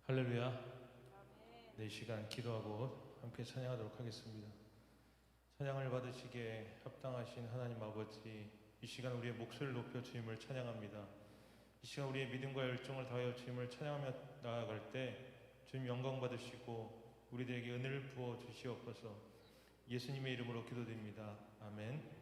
할렐루야. 네, 이 시간 기도하고 함께 찬양하도록 하겠습니다. 찬양을 받으시기에 합당하신 하나님 아버지, 이 시간 우리의 목소리를 높여 주님을 찬양합니다. 이 시간 우리의 믿음과 열정을 다하여 주님을 찬양하며 나아갈 때 주님 영광 받으시고 우리들에게 은혜를 부어 주시옵소서. 예수님의 이름으로 기도드립니다. 아멘.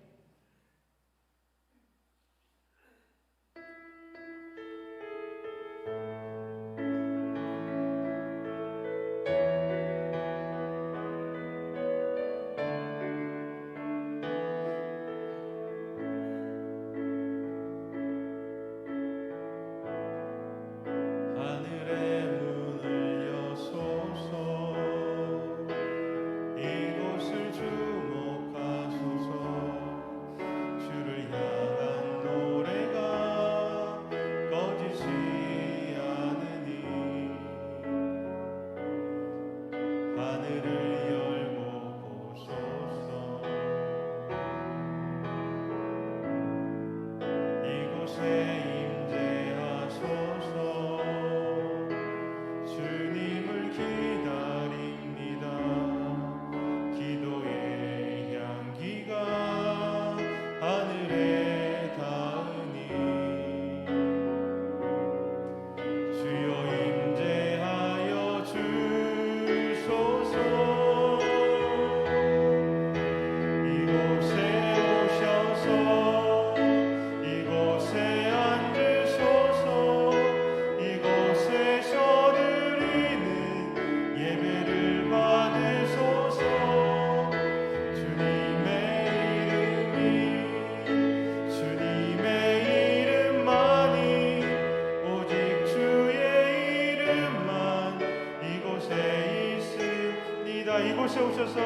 이곳에 오셔서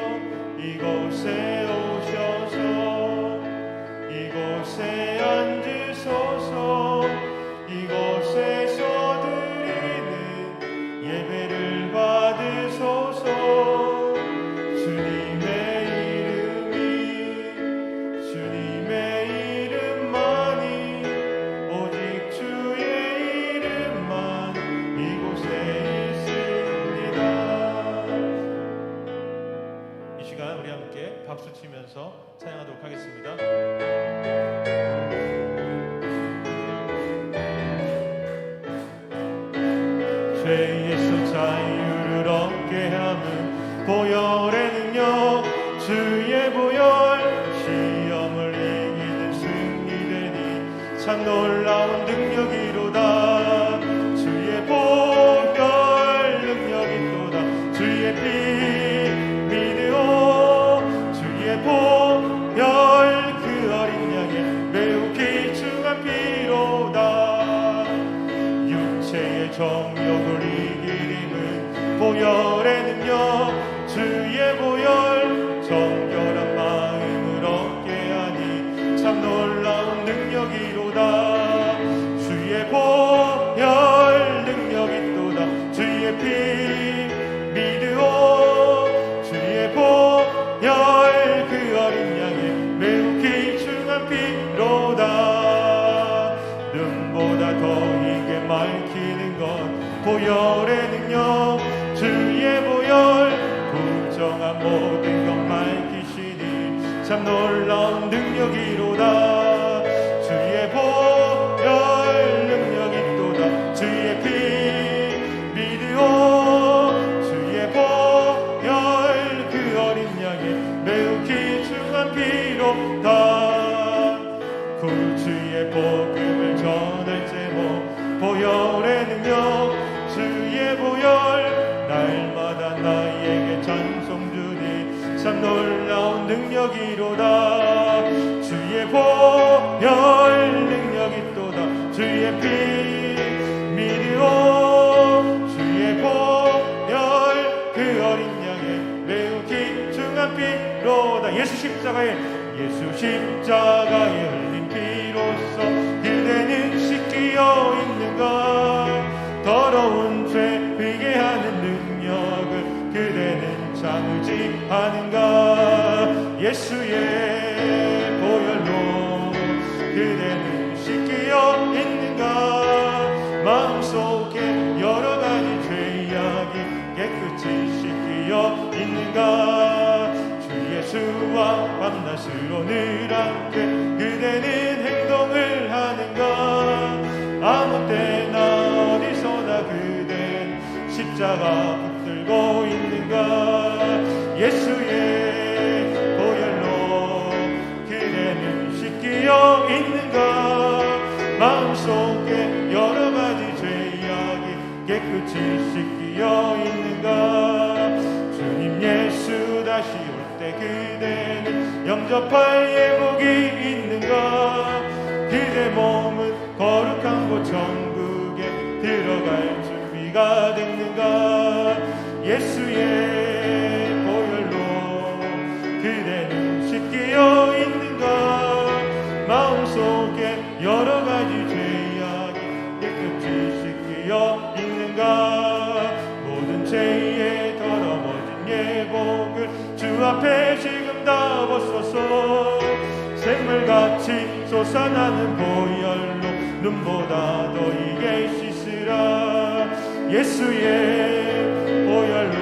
이곳에 오셔서 이곳에 앉으소서. 이곳에서 드리는 예배를 받으소서. 주님의 이름만이 오직 주의 이름만 이곳에 있습니다. 이 시간 우리 함께 박수 치면서 찬양하도록 하겠습니다. 죄에서 자유를 얻게 함은 보혈의 능력. 주의 보혈 시험을 이기는 승리되니 참 놀라운 능력이로다. 주의 보혈 능력이로다. 주의 피 믿으오. 주의 보혈 그 어린 양의 매우 귀중한 피로다. 육체의 정욕을 이기림은 보혈의 능력. 주의 보혈 정결한 마음을 얻게 하니 참 놀라운 능력이로다. 주의 보혈 능력이 또다. 주의 피 믿으오. 주의 보혈 그 어린 양의 매우 귀중한 피로다. 눈보다 더 이게 맑히는 것 보혈의 능력. 주의 보혈 부정한 모든 것 맑히시니 참 놀라운 능력이로다. 주의 보혈 능력이 또다. 주의 피 믿으오. 주의 보혈 그 어린 양의 매우 귀중한 피로다. 구주의 복음을 전할 제목 보혈의 능력. 주의 보혈 날마다 나에게 찬송 주니 참 놀라운 능력이로다. 주의 보혈 능력이 또다. 주의 피 믿으오. 주의 보혈 그 어린 양의 매우 귀중한 피로다. 예수 십자가에 흘린 피로써 그대는 씻기어 있는가. 더러운 죄 회개 하는 능력을 그대는 참지 않은가. 예수의 보혈로 그대는 씻기어 있는가. 마음속에 여러 가지 죄악 예수와 밤낮으로 늘 함께 그대는 행동을 하는가 아무 때나 어디서나 그댄 십자가 붙들고 있는가 예수의 보혈로 그대는 씻기어 있는가 마음속에 여러가지 죄악이 깨끗이 씻기어 있는가 주님 예수 다시 올 때 그대는 영접할 예복이 있는가 그대 몸은 거룩한 곳 천국에 들어갈 준비가 됐는가 예수의 보혈로 그대는 씻기어 있는가 마음속에 여러가지 죄악이 깨끗이 씻기어 있는가 모든 죄에 더러워진 예복을 주 앞에 지금 다 벗어서 샘물같이 솟아나는 보혈로 눈보다 더 이게 씻으라 예수의 보혈로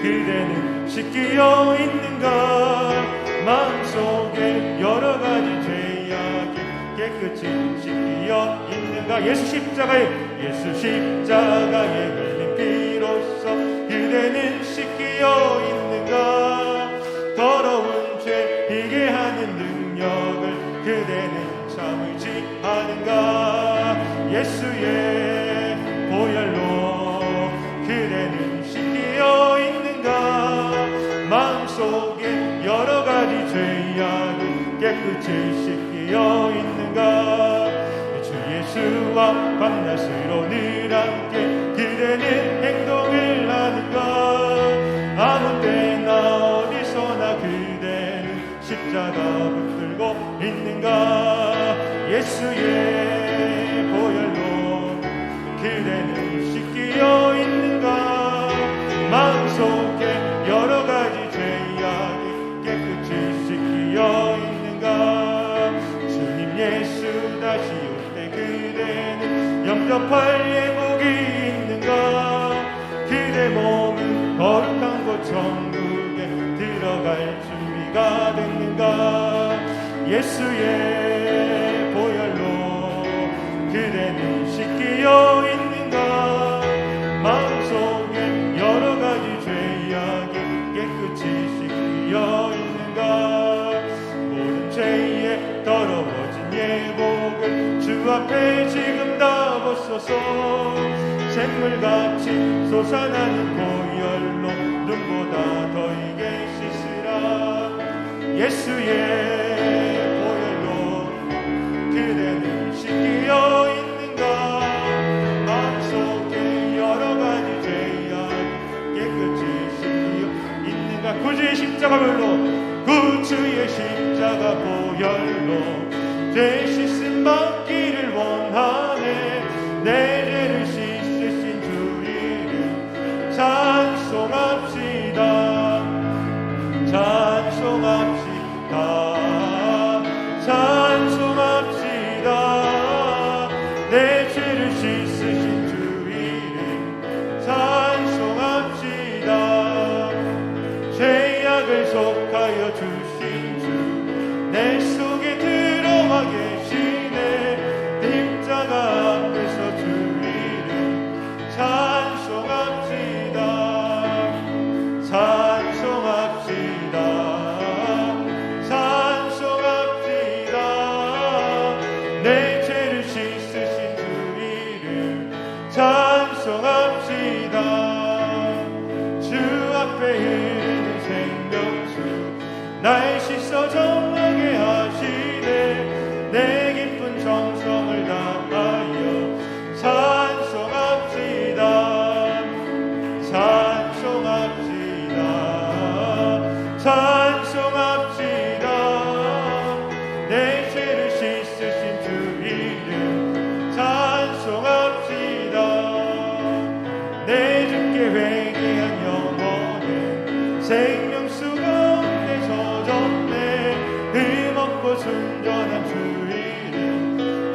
그대는 씻기어 있는가 마음속에 여러가지 죄악이 깨끗이 씻기어 있는가 예수 십자가에 흘린 피로써 그대는 씻기어 있는가 더러운 죄 이게 하는 능력을 그대는 참을지 않은가 예수의 보혈로 그대는 씻기어 있는가 마음속에 여러가지 죄악이 깨끗이 씻기어 있는가 주 예수와 밤낮으로 늘 함께 그대는 행동을 하는가 아무 때나 어디서나 그대는 십자가 붙들고 있는가 예수의 보혈로 그대는 씻기어 있는가 마음속에 여러가지 죄악이 깨끗이 씻기어 있는가 주님 예수 다시 올 때 그대는 영접할 예복이 있는가 그대 몸은 거룩한 곳 천국에 들어갈 준비가 됐는가 예수의 보혈로 그대는 씻기어 있는가 마음속에 여러가지 죄악이 깨끗이 씻기어 있는가 모든 죄에 더러워진 예복을 주 앞에 지금 다 벗어서 샘물같이 솟아나는 보혈로 눈보다 더 이게 씻으라 예수의 보혈로 그대는 씻기어 있는가 마음속에 여러가지 죄악 깨끗이 씻기어 있는가 구주의 십자가 보혈로 구주의 십자가 보혈로 죄 씻음 받기를 원하네 내 죄를 씻으신 주 이름 찬송합시다 찬송합시다 내 죄를 씻으신 주 이름 찬송합시다 죄악을 속하여 주신 주 내 속에 들어와 계시네 십자가 앞에서 주 이름 찬송합시다 내 죄를 씻으신 주 이름 찬송합시다 주 앞에 흐르는 생명수 날 씻어 정하게 하시네 내 깊은 정성을 다하여 찬송합시다 찬송합시다 내 죄를 씻으신 주 이름 찬송합시다 내 주께 회개한 영혼은 생명수 가운데 젖었네 흠없고 순전한 주 이름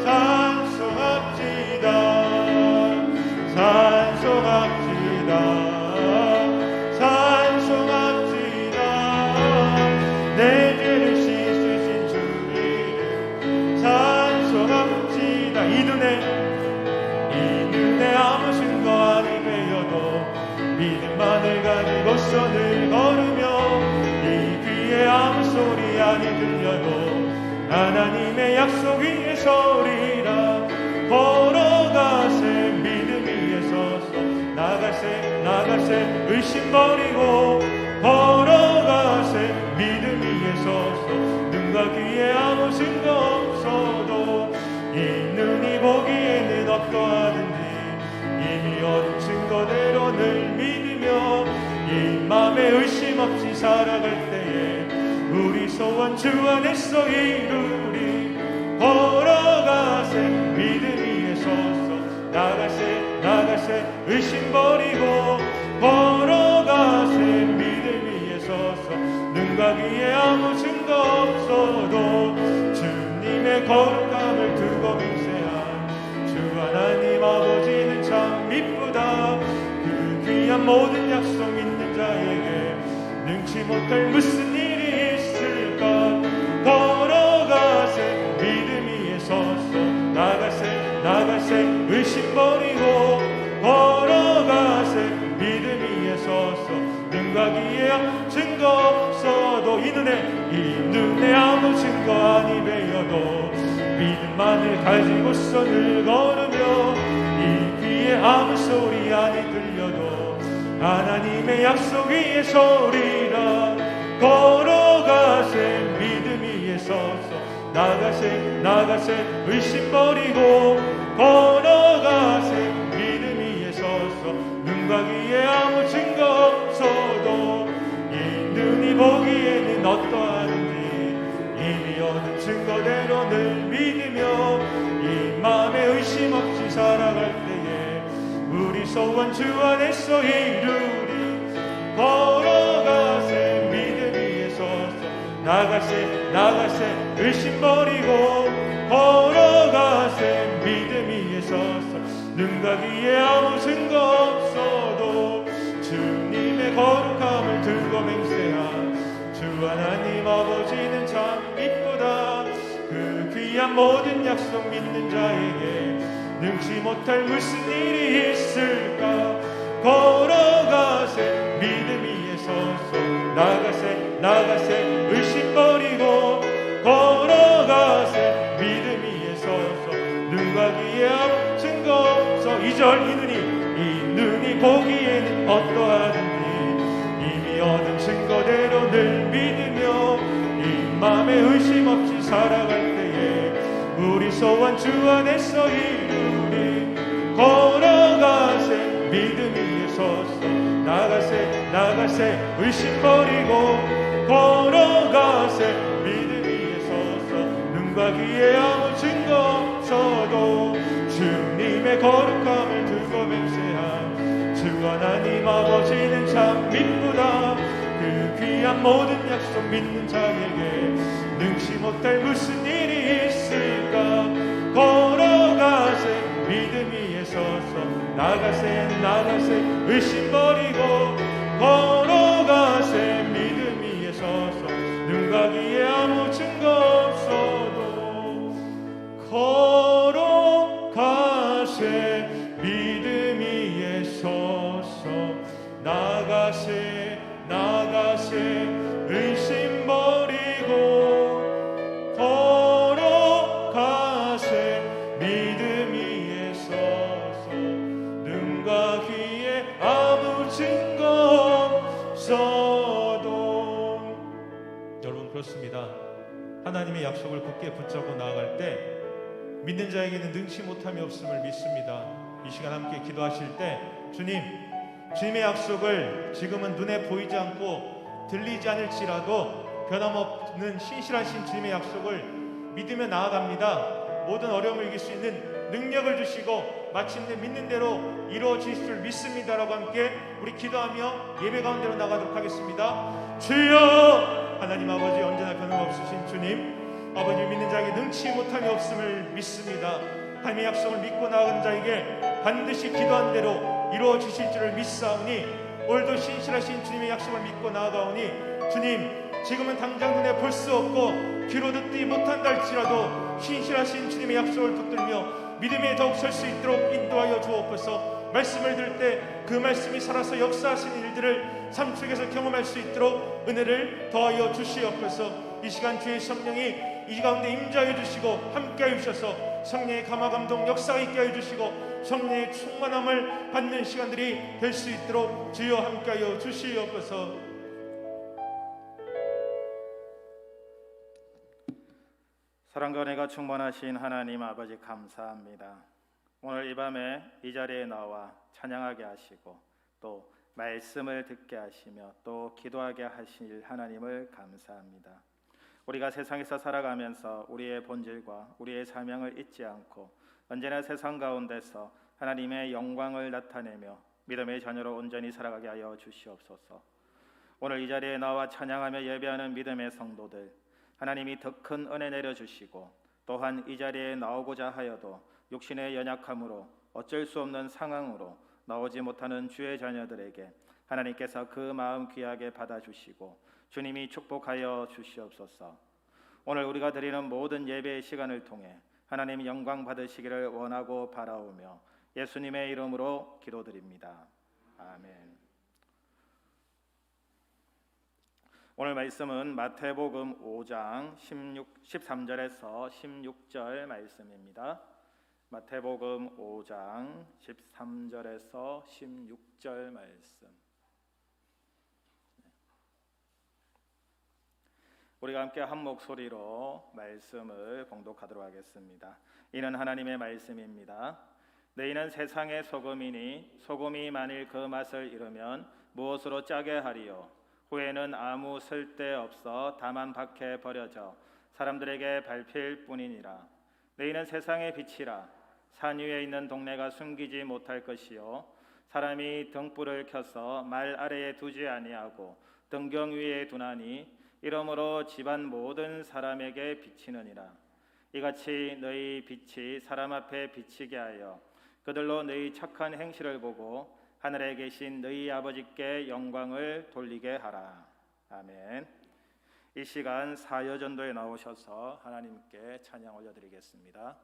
찬송합시다 찬송합시다 아니 들려도 하나님의 약속 위에 서리라. 걸어가세 믿음 위에 서서 나가세 의심 버리고 걸어가세 믿음 위에 서서 눈과 귀에 아무 증거 없어도 이 눈이 보기에는 어떠하든지 이미 얻은 증거대로 늘 믿으며 이 맘에 의심 없이 살아갈 때에 우리 소원 주 안에서 이루리. 걸어가세 믿음 위에 서서 나가세 의심 버리고 걸어가세 믿음 위에 서서 눈과 귀에 아무 증거 없어도 주님의 거룩함을 두고 맹세한 주 하나님 아버지는 참 이쁘다. 그 귀한 모든 약속 믿는 자에게 능치 못할 무슨 일이 있을까. 걸어가세 믿음 위에 서서 나가세 의심 버리고 걸어가세 믿음 위에 서서 눈과 귀에 증거 없어도 이 눈에 아무 증거 아니 배여도 믿음만을 가지고서 늘 걸으며 이 귀에 아무 소리 아니 들려도 하나님의 약속 위에 서리라. 걸어가세 믿음 위에 서서 나가세 의심 버리고 걸어가세 믿음 위에 서서 눈과 귀에 아무 증거 없어도 이 눈이 보기에는 어떠하든지 이미 얻은 증거대로 늘 믿으며 이 마음에 의심 없이 살아갈 때에 우리 소원 주 안에서 이루리. 걸어가세 믿음 위에 서서 나가세 의심 버리고 걸어가세 믿음 위에 서서 눈과 귀에 아무 증거 없어도 주님의 거룩함을 들고 맹세한 주 하나님 아버지는 참 이쁘다. 그 귀한 모든 약속 믿는 자에게 능치 못할 무슨 일이 있을까. 걸어가세 믿음 위에 서서 나가세 의심 버리고 걸어가세 믿음 위에 서서 눈과 귀에 아무 증거 없어. 이 눈이 보기에는 어떠하든지 이미 얻은 증거대로 늘 믿으며 이 맘에 의심 없이 살아갈 때에 우리 소원 주 안에서 이루리. 걸어가세 믿음 위에 서서 나가세 의심 버리고 걸어가세 믿음 위에 서서 눈과 귀에 아무 증거 없어도 주님의 거룩함을 두고 맹세한 주 하나님 아버지는 참 이쁘다. 그 귀한 모든 약속 믿는 자에게 능치 못할 무슨 일이 있을까. 걸어가세 믿음 위에 서서 나가세 의심 버리고 걸어가세 믿음 위에 서서 눈과 귀에 아무 증거 없어도 걸어가세 믿음 위에 서서 나가세 의심 버리고 걸어가세 믿음 위에 서서 눈과 귀에 아무 증거 없어도. 여러분 그렇습니다. 하나님의 약속을 굳게 붙잡고 나아갈 때 믿는 자에게는 능치 못함이 없음을 믿습니다. 이 시간 함께 기도하실 때 주님의 약속을 지금은 눈에 보이지 않고 들리지 않을지라도 변함없는 신실하신 주님의 약속을 믿으며 나아갑니다. 모든 어려움을 이길 수 있는 능력을 주시고 마침내 믿는 대로 이루어질 줄 믿습니다라고 함께 우리 기도하며 예배 가운데로 나가도록 하겠습니다. 주여, 하나님 아버지 언제나 변함없으신 주님, 아버지 믿는 자에게 능치 못함이 없음을 믿습니다. 하나님의 약속을 믿고 나아가는 자에게 반드시 기도한 대로 이루어지실 줄을 믿사오니 오늘도 신실하신 주님의 약속을 믿고 나아가오니 주님, 지금은 당장 눈에 볼 수 없고 귀로 듣지 못한다 할지라도 신실하신 주님의 약속을 붙들며 믿음에 더욱 설 수 있도록 인도하여 주옵소서. 말씀을 들을 때 그 말씀이 살아서 역사하시는 일들을 삶 속에서 경험할 수 있도록 은혜를 더하여 주시옵소서. 이 시간 주의 성령이 이 가운데 임재하여 주시고 함께하여 주셔서 성령의 감화 감동 역사가 있게 하여 주시고 성령의 충만함을 받는 시간들이 될 수 있도록 주여 함께하여 주시옵소서. 사랑과 은혜가 충만하신 하나님 아버지 감사합니다. 오늘 이 밤에 이 자리에 나와 찬양하게 하시고 또 말씀을 듣게 하시며 또 기도하게 하실 하나님을 감사합니다. 우리가 세상에서 살아가면서 우리의 본질과 우리의 사명을 잊지 않고 언제나 세상 가운데서 하나님의 영광을 나타내며 믿음의 자녀로 온전히 살아가게 하여 주시옵소서. 오늘 이 자리에 나와 찬양하며 예배하는 믿음의 성도들, 하나님이 더 큰 은혜 내려주시고 또한 이 자리에 나오고자 하여도 육신의 연약함으로 어쩔 수 없는 상황으로 나오지 못하는 주의 자녀들에게 하나님께서 그 마음 귀하게 받아주시고 주님이 축복하여 주시옵소서. 오늘 우리가 드리는 모든 예배의 시간을 통해 하나님 영광 받으시기를 원하고 바라오며 예수님의 이름으로 기도드립니다. 아멘. 오늘 말씀은 마태복음 5장 13절에서 16절 말씀입니다. 마태복음 5장 13절에서 16절 말씀. 우리가 함께 한 목소리로 말씀을 봉독하도록 하겠습니다. 이는 하나님의 말씀입니다. 너희는 세상의 소금이니 소금이 만일 그 맛을 잃으면 무엇으로 짜게 하리요? 후에는 아무 쓸데없어 다만 밖에 버려져 사람들에게 밟힐 뿐이니라. 너희는 세상의 빛이라. 산 위에 있는 동네가 숨기지 못할 것이요 사람이 등불을 켜서 말 아래에 두지 아니하고 등경 위에 두나니 이러므로 집안 모든 사람에게 비치느니라. 이같이 너희 빛이 사람 앞에 비치게 하여 그들로 너희 착한 행실을 보고 하늘에 계신 너희 아버지께 영광을 돌리게 하라. 아멘. 이 시간 사여전도에 나오셔서 하나님께 찬양 올려드리겠습니다.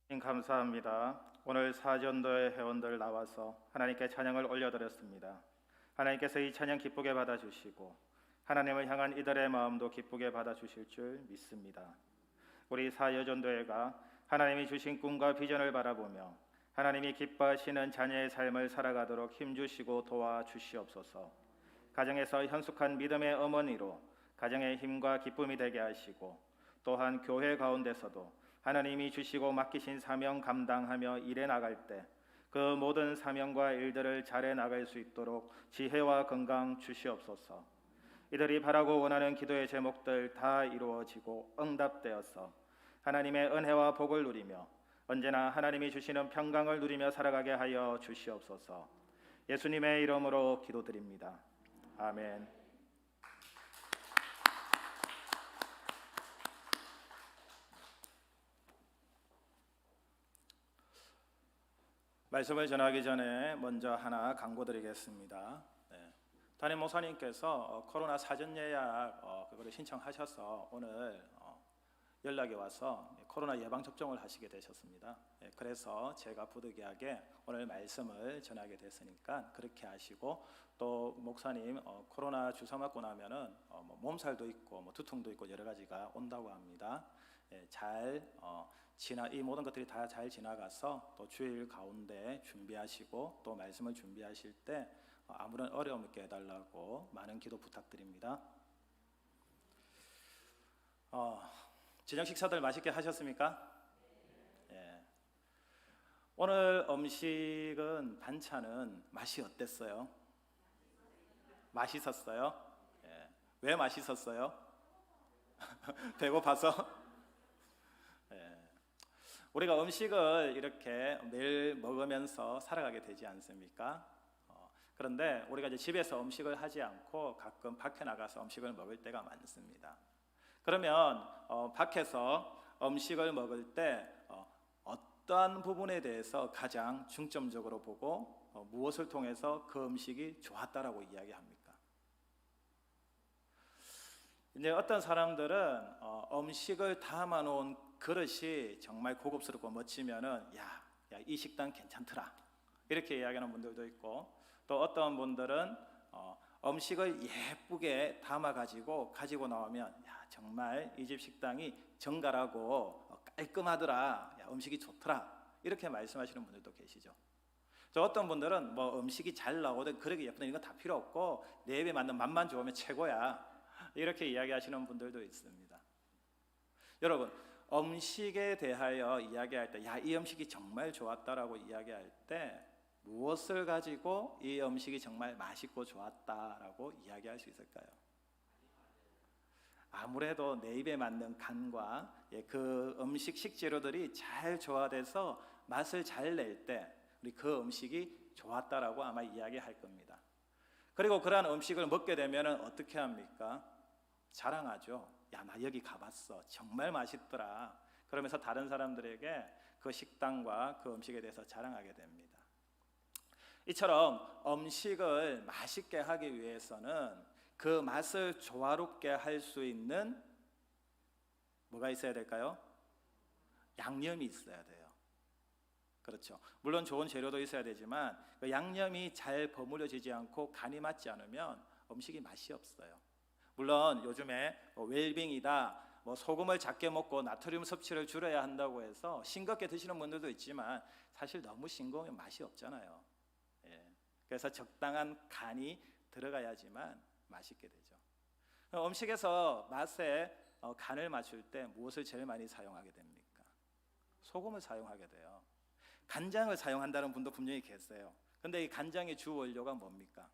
감사합니다. 오늘 사전도의 회원들 나와서 하나님께 찬양을 올려드렸습니다. 하나님께서 이 찬양 기쁘게 받아주시고 하나님을 향한 이들의 마음도 기쁘게 받아주실 줄 믿습니다. 우리 사여전도회가 하나님이 주신 꿈과 비전을 바라보며 하나님이 기뻐하시는 자녀의 삶을 살아가도록 힘주시고 도와주시옵소서. 가정에서 현숙한 믿음의 어머니로 가정의 힘과 기쁨이 되게 하시고 또한 교회 가운데서도 하나님이 주시고 맡기신 사명 감당하며 일해 나갈 때 그 모든 사명과 일들을 잘해 나갈 수 있도록 지혜와 건강 주시옵소서. 이들이 바라고 원하는 기도의 제목들 다 이루어지고 응답되어서 하나님의 은혜와 복을 누리며 언제나 하나님이 주시는 평강을 누리며 살아가게 하여 주시옵소서. 예수님의 이름으로 기도드립니다. 아멘. 말씀을 전하기 전에 먼저 하나 강구드리겠습니다. 담임 목사님께서 코로나 사전 예약 그거를 신청하셔서 오늘 연락이 와서 코로나 예방 접종을 하시게 되셨습니다. 그래서 제가 부득이하게 오늘 말씀을 전하게 됐으니까 그렇게 하시고, 또 목사님 코로나 주사 맞고 나면은 몸살도 있고 두통도 있고 여러 가지가 온다고 합니다. 이 모든 것들이 다 잘 지나가서 또 주일 가운데 준비하시고 또 말씀을 준비하실 때 아무런 어려움 없게 해달라고 많은 기도 부탁드립니다. 저녁 식사들 맛있게 하셨습니까? 예. 오늘 음식은 반찬은 맛이 어땠어요? 맛있었어요? 예. 왜 맛있었어요? 배고파서? 예. 우리가 음식을 이렇게 매일 먹으면서 살아가게 되지 않습니까? 그런데 우리가 이제 집에서 음식을 하지 않고 가끔 밖에 나가서 음식을 먹을 때가 많습니다. 그러면 밖에서 음식을 먹을 때 어떠한 부분에 대해서 가장 중점적으로 보고 무엇을 통해서 그 음식이 좋았다라고 이야기합니까? 이제 어떤 사람들은 음식을 담아놓은 그릇이 정말 고급스럽고 멋지면은 야, 이 식당 괜찮더라 이렇게 이야기하는 분들도 있고, 또 어떤 분들은 음식을 예쁘게 담아가지고 가지고 나오면 야, 정말 이 집 식당이 정갈하고 깔끔하더라, 야, 음식이 좋더라 이렇게 말씀하시는 분들도 계시죠. 또 어떤 분들은 음식이 잘 나오든 그러게 예쁘든 이건 다 필요 없고 내 입에 맞는 맛만 좋으면 최고야 이렇게 이야기하시는 분들도 있습니다. 여러분, 음식에 대하여 이야기할 때 야, 이 음식이 정말 좋았다라고 이야기할 때 무엇을 가지고 이 음식이 정말 맛있고 좋았다라고 이야기할 수 있을까요? 아무래도 내 입에 맞는 간과 그 음식 식재료들이 잘 조화돼서 맛을 잘 낼 때 우리 그 음식이 좋았다라고 아마 이야기할 겁니다. 그리고 그러한 음식을 먹게 되면 어떻게 합니까? 자랑하죠. 야, 나 여기 가봤어. 정말 맛있더라. 그러면서 다른 사람들에게 그 식당과 그 음식에 대해서 자랑하게 됩니다. 이처럼 음식을 맛있게 하기 위해서는 그 맛을 조화롭게 할 수 있는 뭐가 있어야 될까요? 양념이 있어야 돼요. 그렇죠. 물론 좋은 재료도 있어야 되지만 그 양념이 잘 버무려지지 않고 간이 맞지 않으면 음식이 맛이 없어요. 물론 요즘에 웰빙이다, 소금을 작게 먹고 나트륨 섭취를 줄여야 한다고 해서 싱겁게 드시는 분들도 있지만 사실 너무 싱거우면 맛이 없잖아요. 그래서 적당한 간이 들어가야지만 맛있게 되죠. 음식에서 맛에 간을 맞출 때 무엇을 제일 많이 사용하게 됩니까? 소금을 사용하게 돼요. 간장을 사용한다는 분도 분명히 계세요. 근데 이 간장의 주 원료가 뭡니까?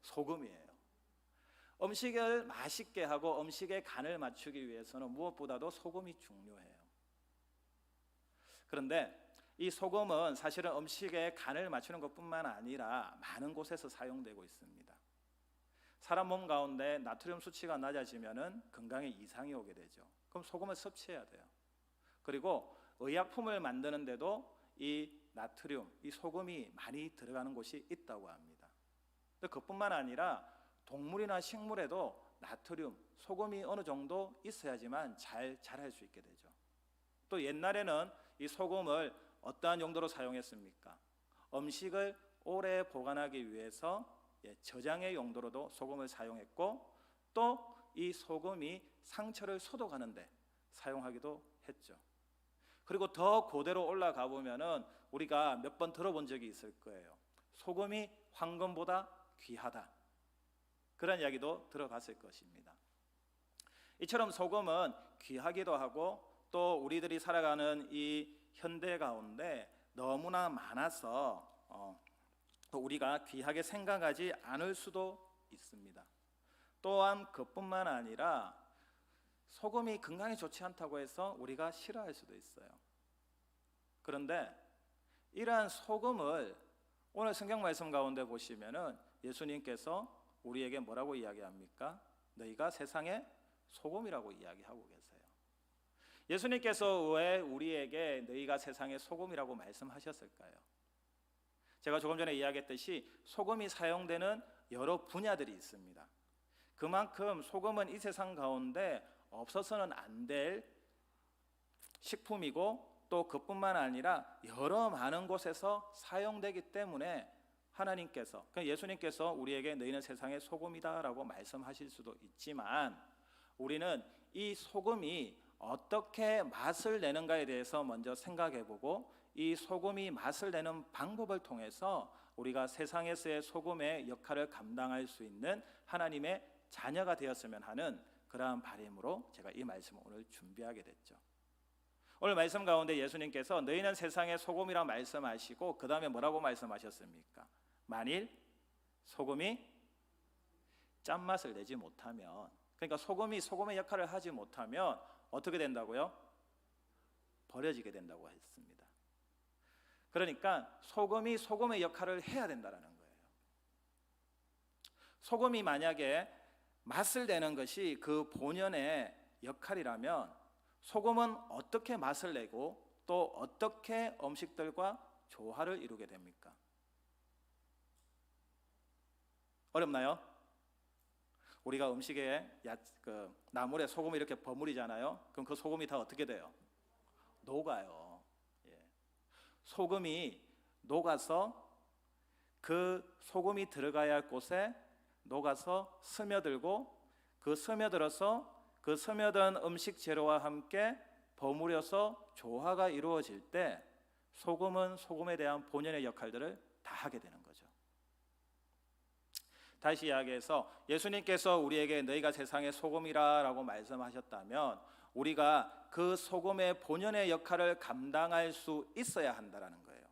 소금이에요. 음식을 맛있게 하고 음식의 간을 맞추기 위해서는 무엇보다도 소금이 중요해요. 그런데 이 소금은 사실은 음식의 간을 맞추는 것뿐만 아니라 많은 곳에서 사용되고 있습니다. 사람 몸 가운데 나트륨 수치가 낮아지면 건강에 이상이 오게 되죠. 그럼 소금을 섭취해야 돼요. 그리고 의약품을 만드는데도 이 나트륨, 이 소금이 많이 들어가는 곳이 있다고 합니다. 그것뿐만 아니라 동물이나 식물에도 나트륨, 소금이 어느 정도 있어야지만 잘 자랄 수 있게 되죠. 또 옛날에는 이 소금을 어떠한 용도로 사용했습니까? 음식을 오래 보관하기 위해서 저장의 용도로도 소금을 사용했고, 또 이 소금이 상처를 소독하는데 사용하기도 했죠. 그리고 더 고대로 올라가 보면은 우리가 몇 번 들어본 적이 있을 거예요. 소금이 황금보다 귀하다, 그런 이야기도 들어봤을 것입니다. 이처럼 소금은 귀하기도 하고, 또 우리들이 살아가는 이 현대 가운데 너무나 많아서 또 우리가 귀하게 생각하지 않을 수도 있습니다. 또한 그뿐만 아니라 소금이 건강에 좋지 않다고 해서 우리가 싫어할 수도 있어요. 그런데 이러한 소금을 오늘 성경 말씀 가운데 보시면은 예수님께서 우리에게 뭐라고 이야기합니까? 너희가 세상의 소금이라고 이야기하고 계세요. 예수님께서 왜 우리에게 너희가 세상의 소금이라고 말씀하셨을까요? 제가 조금 전에 이야기했듯이 소금이 사용되는 여러 분야들이 있습니다. 그만큼 소금은 이 세상 가운데 없어서는 안 될 식품이고, 또 그뿐만 아니라 여러 많은 곳에서 사용되기 때문에 하나님께서, 그러니까 예수님께서 우리에게 너희는 세상의 소금이다라고 말씀하실 수도 있지만, 우리는 이 소금이 어떻게 맛을 내는가에 대해서 먼저 생각해보고, 이 소금이 맛을 내는 방법을 통해서 우리가 세상에서의 소금의 역할을 감당할 수 있는 하나님의 자녀가 되었으면 하는 그러한 바람으로 제가 이 말씀을 오늘 준비하게 됐죠. 오늘 말씀 가운데 예수님께서 너희는 세상의 소금이라 말씀하시고, 그 다음에 뭐라고 말씀하셨습니까? 만일 소금이 짠맛을 내지 못하면, 그러니까 소금이 소금의 역할을 하지 못하면 어떻게 된다고요? 버려지게 된다고 했습니다. 그러니까 소금이 소금의 역할을 해야 된다는 거예요. 소금이 만약에 맛을 내는 것이 그 본연의 역할이라면, 소금은 어떻게 맛을 내고 또 어떻게 음식들과 조화를 이루게 됩니까? 어렵나요? 우리가 음식에 나물에 소금을 이렇게 버무리잖아요. 그럼 그 소금이 다 어떻게 돼요? 녹아요. 소금이 녹아서 그 소금이 들어가야 할 곳에 녹아서 스며들고, 그 스며들어서 그 스며든 음식 재료와 함께 버무려서 조화가 이루어질 때 소금은 소금에 대한 본연의 역할들을 다 하게 되는 거죠. 다시 이야기해서 예수님께서 우리에게 너희가 세상의 소금이라고 말씀하셨다면, 우리가 그 소금의 본연의 역할을 감당할 수 있어야 한다는 거예요.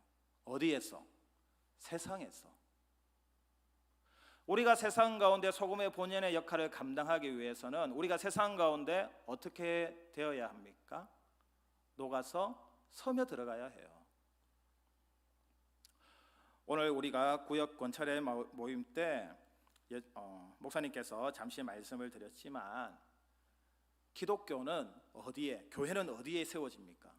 어디에서? 세상에서. 우리가 세상 가운데 소금의 본연의 역할을 감당하기 위해서는 우리가 세상 가운데 어떻게 되어야 합니까? 녹아서 스며 들어가야 해요. 오늘 우리가 구역 권찰의 모임 때 목사님께서 잠시 말씀을 드렸지만, 기독교는 어디에, 교회는 어디에 세워집니까?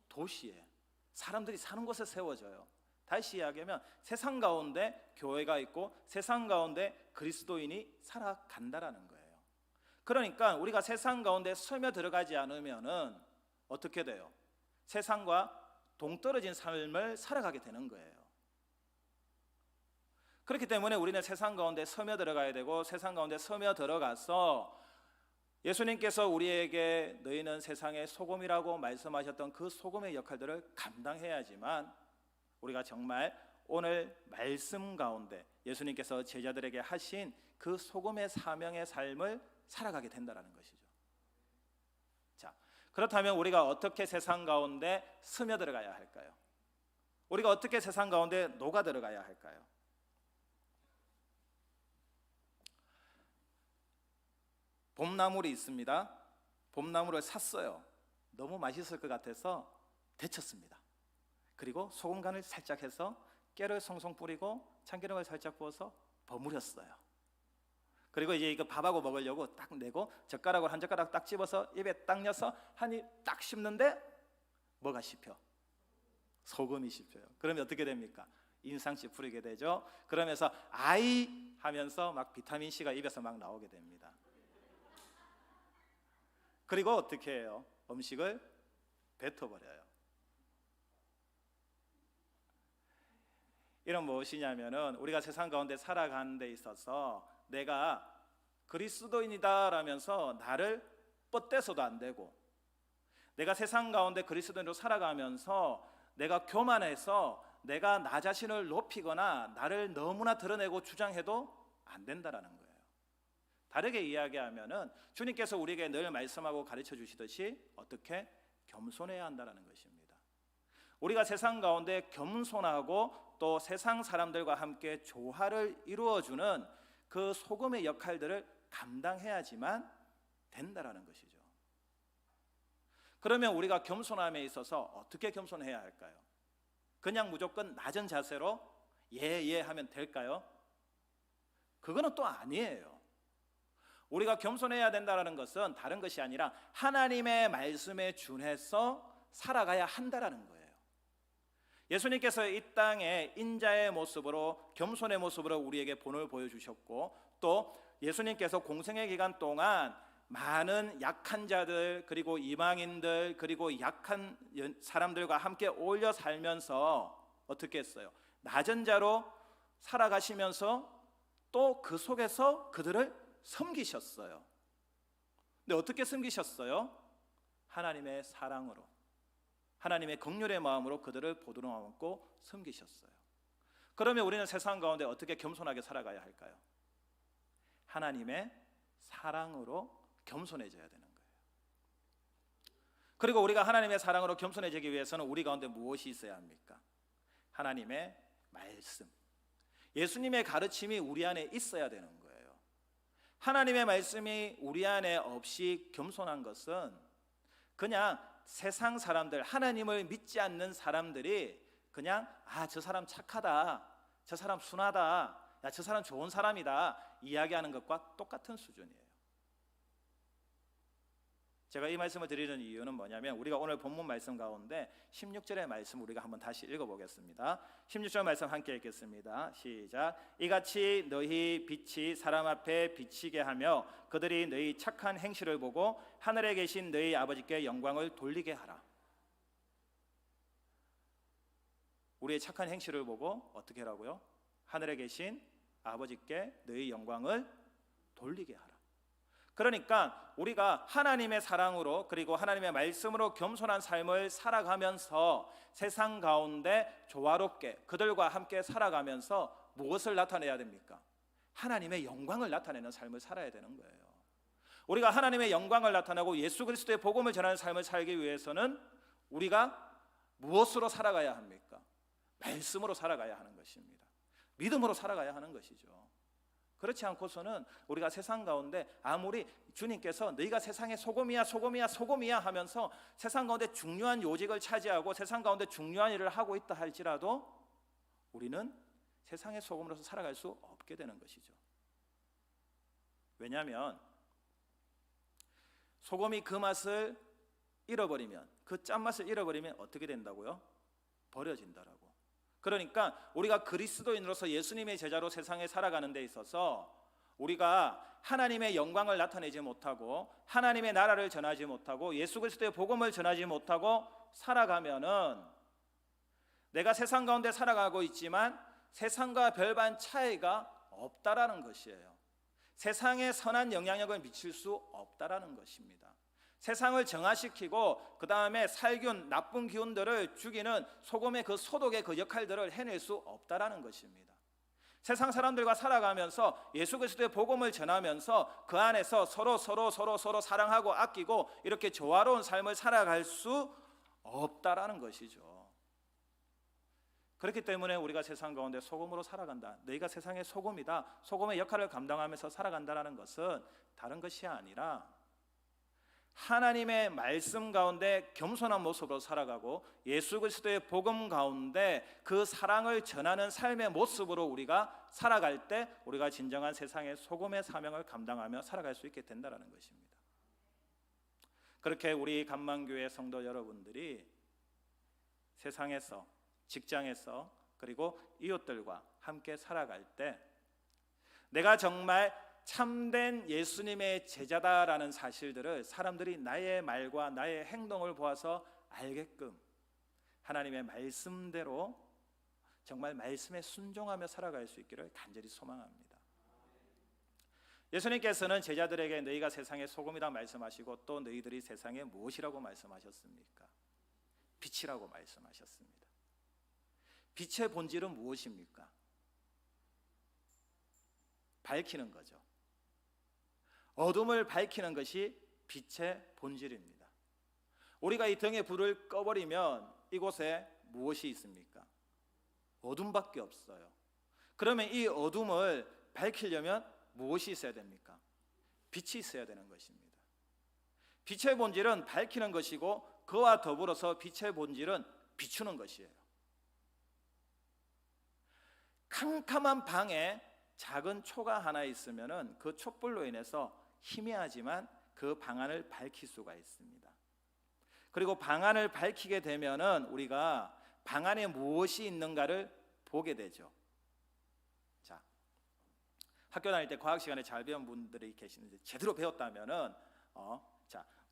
도시에, 사람들이 사는 곳에 세워져요. 다시 이야기하면 세상 가운데 교회가 있고 세상 가운데 그리스도인이 살아간다라는 거예요. 그러니까 우리가 세상 가운데 스며 들어가지 않으면은 어떻게 돼요? 세상과 동떨어진 삶을 살아가게 되는 거예요. 그렇기 때문에 우리는 세상 가운데 스며 들어가야 되고, 세상 가운데 스며 들어가서 예수님께서 우리에게 너희는 세상의 소금이라고 말씀하셨던 그 소금의 역할들을 감당해야지만 우리가 정말 오늘 말씀 가운데 예수님께서 제자들에게 하신 그 소금의 사명의 삶을 살아가게 된다는 것이죠. 자, 그렇다면 우리가 어떻게 세상 가운데 스며 들어가야 할까요? 우리가 어떻게 세상 가운데 녹아 들어가야 할까요? 봄나물이 있습니다. 봄나물을 샀어요. 너무 맛있을 것 같아서 데쳤습니다. 그리고 소금 간을 살짝 해서 깨를 송송 뿌리고 참기름을 살짝 부어서 버무렸어요. 그리고 이제 이거 밥하고 먹으려고 딱 내고 젓가락으로 한 젓가락 딱 집어서 입에 딱 넣어서 한 입 딱 씹는데 뭐가 씹혀? 소금이 씹혀요. 그러면 어떻게 됩니까? 인상씨 풀리게 되죠. 그러면서 아이 하면서 막 비타민 C가 입에서 막 나오게 됩니다. 그리고 어떻게 해요? 음식을 뱉어버려요. 이런 무엇이냐면은 우리가 세상 가운데 살아가는 데 있어서 내가 그리스도인이다라면서 나를 뻗대서도 안 되고, 내가 세상 가운데 그리스도인으로 살아가면서 내가 교만해서 내가 나 자신을 높이거나 나를 너무나 드러내고 주장해도 안 된다라는 거예요. 다르게 이야기하면은 주님께서 우리에게 늘 말씀하고 가르쳐 주시듯이 어떻게 겸손해야 한다는 것입니다. 우리가 세상 가운데 겸손하고 또 세상 사람들과 함께 조화를 이루어주는 그 소금의 역할들을 감당해야지만 된다라는 것이죠. 그러면 우리가 겸손함에 있어서 어떻게 겸손해야 할까요? 그냥 무조건 낮은 자세로 예 하면 될까요? 그거는 또 아니에요. 우리가 겸손해야 된다는 것은 다른 것이 아니라 하나님의 말씀에 준해서 살아가야 한다는 거예요. 예수님께서 이 땅에 인자의 모습으로, 겸손의 모습으로 우리에게 본을 보여주셨고, 또 예수님께서 공생의 기간 동안 많은 약한 자들, 그리고 이방인들, 그리고 약한 사람들과 함께 어울려 살면서 어떻게 했어요? 낮은 자로 살아가시면서 또 그 속에서 그들을 섬기셨어요. 근데 어떻게 섬기셨어요? 하나님의 사랑으로, 하나님의 긍휼의 마음으로 그들을 보드러 안고 섬기셨어요. 그러면 우리는 세상 가운데 어떻게 겸손하게 살아가야 할까요? 하나님의 사랑으로 겸손해져야 되는 거예요. 그리고 우리가 하나님의 사랑으로 겸손해지기 위해서는 우리 가운데 무엇이 있어야 합니까? 하나님의 말씀, 예수님의 가르침이 우리 안에 있어야 되는 거예요. 하나님의 말씀이 우리 안에 없이 겸손한 것은 그냥 세상 사람들, 하나님을 믿지 않는 사람들이 그냥 저 사람 착하다, 저 사람 순하다, 야, 저 사람 좋은 사람이다 이야기하는 것과 똑같은 수준이에요. 제가 이 말씀을 드리는 이유는 뭐냐면 우리가 오늘 본문 말씀 가운데 16절의 말씀 우리가 한번 다시 읽어보겠습니다. 16절 말씀 함께 읽겠습니다. 시작. 이같이 너희 빛이 사람 앞에 비치게 하며 그들이 너희 착한 행실을 보고 하늘에 계신 너희 아버지께 영광을 돌리게 하라. 우리의 착한 행실을 보고 어떻게 하라고요? 하늘에 계신 아버지께 너희 영광을 돌리게 하라. 그러니까 우리가 하나님의 사랑으로 그리고 하나님의 말씀으로 겸손한 삶을 살아가면서 세상 가운데 조화롭게 그들과 함께 살아가면서 무엇을 나타내야 됩니까? 하나님의 영광을 나타내는 삶을 살아야 되는 거예요. 우리가 하나님의 영광을 나타내고 예수 그리스도의 복음을 전하는 삶을 살기 위해서는 우리가 무엇으로 살아가야 합니까? 말씀으로 살아가야 하는 것입니다. 믿음으로 살아가야 하는 것이죠. 그렇지 않고서는 우리가 세상 가운데 아무리 주님께서 너희가 세상의 소금이야 소금이야 소금이야 하면서 세상 가운데 중요한 요직을 차지하고 세상 가운데 중요한 일을 하고 있다 할지라도 우리는 세상의 소금으로서 살아갈 수 없게 되는 것이죠. 왜냐하면 소금이 그 맛을 잃어버리면, 그 짠맛을 잃어버리면 어떻게 된다고요? 버려진다라고. 그러니까 우리가 그리스도인으로서 예수님의 제자로 세상에 살아가는 데 있어서 우리가 하나님의 영광을 나타내지 못하고 하나님의 나라를 전하지 못하고 예수 그리스도의 복음을 전하지 못하고 살아가면은 내가 세상 가운데 살아가고 있지만 세상과 별반 차이가 없다라는 것이에요. 세상에 선한 영향력을 미칠 수 없다라는 것입니다. 세상을 정화시키고 그 다음에 살균, 나쁜 기운들을 죽이는 소금의 그 소독의 그 역할들을 해낼 수 없다라는 것입니다. 세상 사람들과 살아가면서 예수 그리스도의 복음을 전하면서 그 안에서 서로 사랑하고 아끼고 이렇게 조화로운 삶을 살아갈 수 없다라는 것이죠. 그렇기 때문에 우리가 세상 가운데 소금으로 살아간다, 너희가 세상의 소금이다, 소금의 역할을 감당하면서 살아간다는 것은 다른 것이 아니라 하나님의 말씀 가운데 겸손한 모습으로 살아가고 예수 그리스도의 복음 가운데 그 사랑을 전하는 삶의 모습으로 우리가 살아갈 때 우리가 진정한 세상의 소금의 사명을 감당하며 살아갈 수 있게 된다는 것입니다. 그렇게 우리 감만교회 성도 여러분들이 세상에서, 직장에서, 그리고 이웃들과 함께 살아갈 때 내가 정말 참된 예수님의 제자다라는 사실들을 사람들이 나의 말과 나의 행동을 보아서 알게끔 하나님의 말씀대로 정말 말씀에 순종하며 살아갈 수 있기를 간절히 소망합니다. 예수님께서는 제자들에게 너희가 세상의 소금이라 말씀하시고 또 너희들이 세상에 무엇이라고 말씀하셨습니까? 빛이라고 말씀하셨습니다. 빛의 본질은 무엇입니까? 밝히는 거죠. 어둠을 밝히는 것이 빛의 본질입니다. 우리가 이 등에 불을 꺼버리면 이곳에 무엇이 있습니까? 어둠밖에 없어요. 그러면 이 어둠을 밝히려면 무엇이 있어야 됩니까? 빛이 있어야 되는 것입니다. 빛의 본질은 밝히는 것이고 그와 더불어서 빛의 본질은 비추는 것이에요. 캄캄한 방에 작은 초가 하나 있으면 그 촛불로 인해서 희미하지만 그 방안을 밝힐 수가 있습니다. 그리고 방안을 밝히게 되면은 우리가 방 안에 무엇이 있는가를 보게 되죠. 자, 학교 다닐 때 과학 시간에 잘 배운 분들이 계시는데 제대로 배웠다면은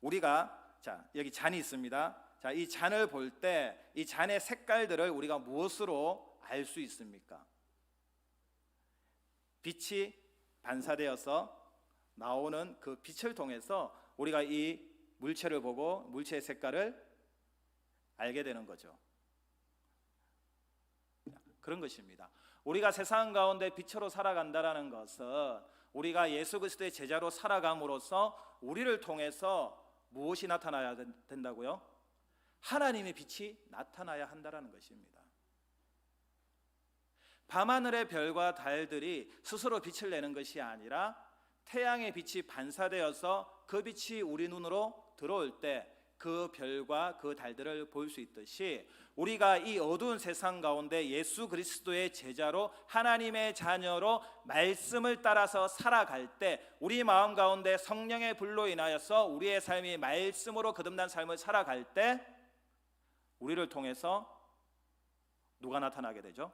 우리가 여기 잔이 있습니다. 자, 이 잔을 볼 때 이 잔의 색깔들을 우리가 무엇으로 알 수 있습니까? 빛이 반사되어서 나오는 그 빛을 통해서 우리가 이 물체를 보고 물체의 색깔을 알게 되는 거죠. 그런 것입니다. 우리가 세상 가운데 빛으로 살아간다라는 것은 우리가 예수 그리스도의 제자로 살아감으로써 우리를 통해서 무엇이 나타나야 된다고요? 하나님의 빛이 나타나야 한다라는 것입니다. 밤하늘의 별과 달들이 스스로 빛을 내는 것이 아니라 태양의 빛이 반사되어서 그 빛이 우리 눈으로 들어올 때 그 별과 그 달들을 볼 수 있듯이 우리가 이 어두운 세상 가운데 예수 그리스도의 제자로 하나님의 자녀로 말씀을 따라서 살아갈 때 우리 마음 가운데 성령의 불로 인하여서 우리의 삶이 말씀으로 거듭난 삶을 살아갈 때 우리를 통해서 누가 나타나게 되죠?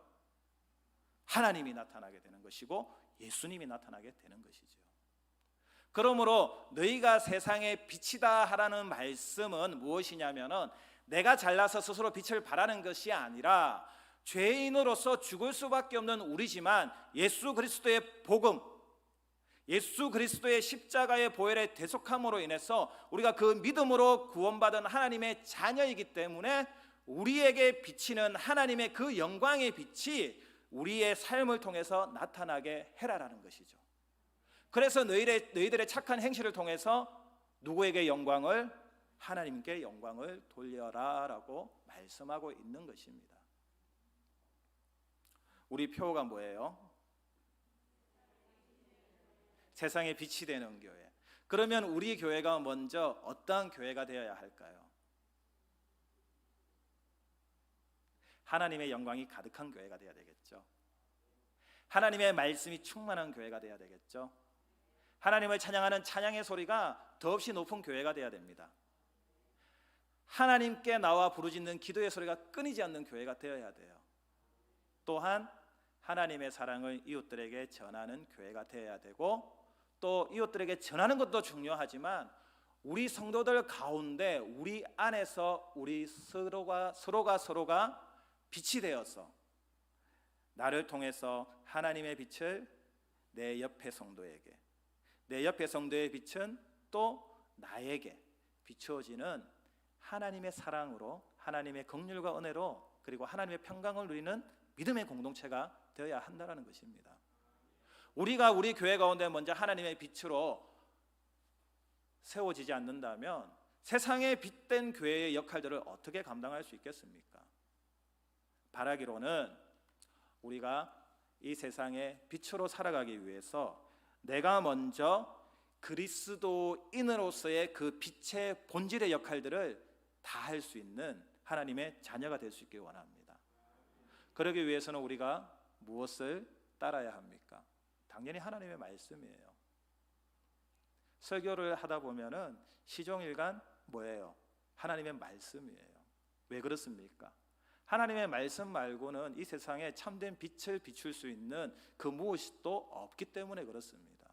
하나님이 나타나게 되는 것이고 예수님이 나타나게 되는 것이죠. 그러므로 너희가 세상의 빛이다 하라는 말씀은 무엇이냐면은 내가 잘나서 스스로 빛을 발하는 것이 아니라 죄인으로서 죽을 수밖에 없는 우리지만 예수 그리스도의 복음, 예수 그리스도의 십자가의 보혈의 대속함으로 인해서 우리가 그 믿음으로 구원받은 하나님의 자녀이기 때문에 우리에게 비치는 하나님의 그 영광의 빛이 우리의 삶을 통해서 나타나게 해라라는 것이죠. 그래서 너희들의 착한 행실을 통해서 누구에게 영광을? 하나님께 영광을 돌려라라고 말씀하고 있는 것입니다. 우리 표가 뭐예요? 세상에 빛이 되는 교회. 그러면 우리 교회가 먼저 어떠한 교회가 되어야 할까요? 하나님의 영광이 가득한 교회가 되어야 되겠죠. 하나님의 말씀이 충만한 교회가 되어야 되겠죠. 하나님을 찬양하는 찬양의 소리가 더없이 높은 교회가 되어야 됩니다. 하나님께 나와 부르짖는 기도의 소리가 끊이지 않는 교회가 되어야 돼요. 또한 하나님의 사랑을 이웃들에게 전하는 교회가 되어야 되고 또 이웃들에게 전하는 것도 중요하지만 우리 성도들 가운데 우리 안에서 우리 서로가 빛이 되어서 나를 통해서 하나님의 빛을 내 옆의 성도에게, 내 옆의 성도의 빛은 또 나에게 비추어지는 하나님의 사랑으로, 하나님의 긍휼과 은혜로, 그리고 하나님의 평강을 누리는 믿음의 공동체가 되어야 한다는 것입니다. 우리가 우리 교회 가운데 먼저 하나님의 빛으로 세워지지 않는다면 세상에 빛된 교회의 역할들을 어떻게 감당할 수 있겠습니까? 바라기로는 우리가 이 세상에 빛으로 살아가기 위해서 내가 먼저 그리스도인으로서의 그 빛의 본질의 역할들을 다 할 수 있는 하나님의 자녀가 될 수 있길 원합니다. 그러기 위해서는 우리가 무엇을 따라야 합니까? 당연히 하나님의 말씀이에요. 설교를 하다 보면은 시종일관 뭐예요? 하나님의 말씀이에요. 왜 그렇습니까? 하나님의 말씀 말고는 이 세상에 참된 빛을 비출 수 있는 그 무엇도 없기 때문에 그렇습니다.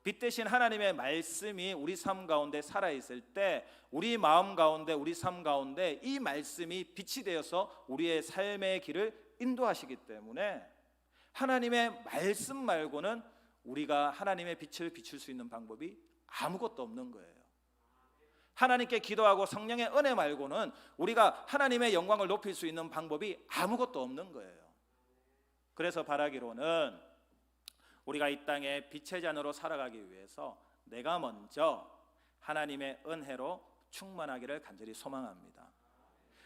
빛 대신 하나님의 말씀이 우리 삶 가운데 살아있을 때 우리 마음 가운데 우리 삶 가운데 이 말씀이 빛이 되어서 우리의 삶의 길을 인도하시기 때문에 하나님의 말씀 말고는 우리가 하나님의 빛을 비출 수 있는 방법이 아무것도 없는 거예요. 하나님께 기도하고 성령의 은혜 말고는 우리가 하나님의 영광을 높일 수 있는 방법이 아무것도 없는 거예요. 그래서 바라기로는 우리가 이 땅에 빛의 자녀로 살아가기 위해서 내가 먼저 하나님의 은혜로 충만하기를 간절히 소망합니다.